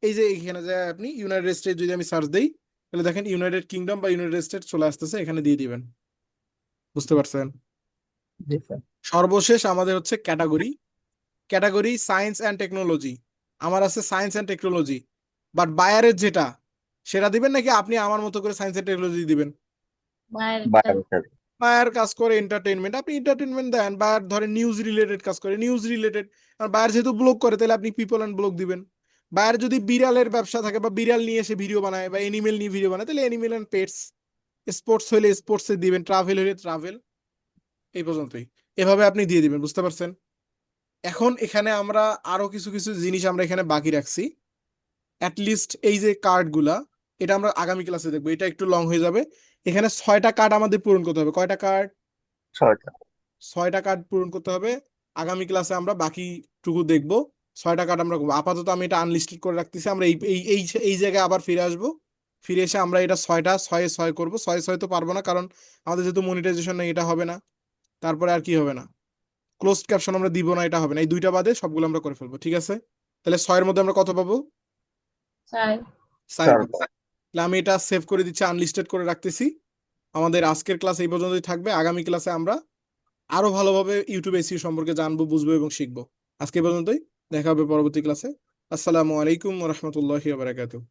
এই যে এখানে যায় আপনি ইউনাইটেড স্টেট যদি আমি সার্চ দিই, তাহলে দেখেন ইউনাইটেড কিংডম বা ইউনাইটেড স্টেট চলে আসতেছে, এখানে দিয়ে দিবেন। বুঝতে পারছেন? জি স্যার। সর্বশেষ আমাদের হচ্ছে ক্যাটাগরি সায়েন্স অ্যান্ড টেকনোলজি। আমার আছে সায়েন্স অ্যান্ড টেকনোলজি, বাট বায়ারের যেটা সেটা দিবেন নাকি আপনি আমার মতো করে সায়েন্স অ্যান্ড টেকনোলজি দিবেন? বাইরেরটা বাইরে স্যার। বায়ার কাজ করে এন্টারটেনমেন্ট, আপনি এন্টারটেনমেন্ট দেন। বায়ার ধরেন নিউজ রিলেটেড কাজ করে, নিউজ রিলেটেড। আর বায়ার যেহেতু ব্লগ করে, তাহলে আপনি পিপল অ্যান্ড ব্লগ দিবেন। বায়ার যদি বিড়ালের ব্যবসা থাকে বা বিড়াল নিয়ে এসে ভিডিও বানায় বা এনিমেল নিয়ে ভিডিও বানায়, তাহলে এনিমেল অ্যান্ড পেটস। স্পোর্টস হলে স্পোর্টসে দিবেন, ট্রাভেল হলে ট্রাভেল। এই পর্যন্তই, এভাবে আপনি দিয়ে দিবেন। বুঝতে পারছেন? এখন এখানে আমরা আরো কিছু কিছু জিনিস আমরা এখানে বাকি রাখছি। অ্যাটলিস্ট এই যে কার্ডগুলা, এটা আমরা আগামী ক্লাসে দেখবো, এটা একটু লং হয়ে যাবে। এখানে 6টা কার্ড আমাদের পূরণ করতে হবে। কয়টা কার্ড? 6টা। 6টা কার্ড পূরণ করতে হবে। আগামী ক্লাসে আমরা বাকিটুকু দেখবো। 6টা কার্ড আমরা করবো। আপাতত আমি এটা আনলিস্টেড করে রাখতেছি। আমরা এই এই এই এই জায়গায় আবার ফিরে আসবো। ফিরে এসে আমরা এটা 6 করবো। 6 তো পারবো না, কারণ আমাদের যেহেতু মনিটাইজেশন নেই, এটা হবে না। তারপরে আর কি হবে না, ক্লোজড ক্যাপশন আমরা দিব না, এটা হবে না। এই দুইটা বাদে সবগুলো আমরা করে ফেলবো, ঠিক আছে? তাহলে 6-এর মধ্যে আমরা কত পাবো? 4। 4 4 পাবো। তাহলে আমি এটা সেভ করে দিচ্ছি, আনলিস্টেড করে রাখতেছি। আমাদের আজকের ক্লাস এই পর্যন্তই থাকবে। আগামী ক্লাসে আমরা আরো ভালোভাবে ইউটিউব এসইও সম্পর্কে জানবো, বুঝবো এবং শিখবো। আজকে এই পর্যন্তই, দেখা হবে পরবর্তী ক্লাসে। আসসালামু আলাইকুম ওয়া রাহমাতুল্লাহি ওয়া বারাকাতুহু।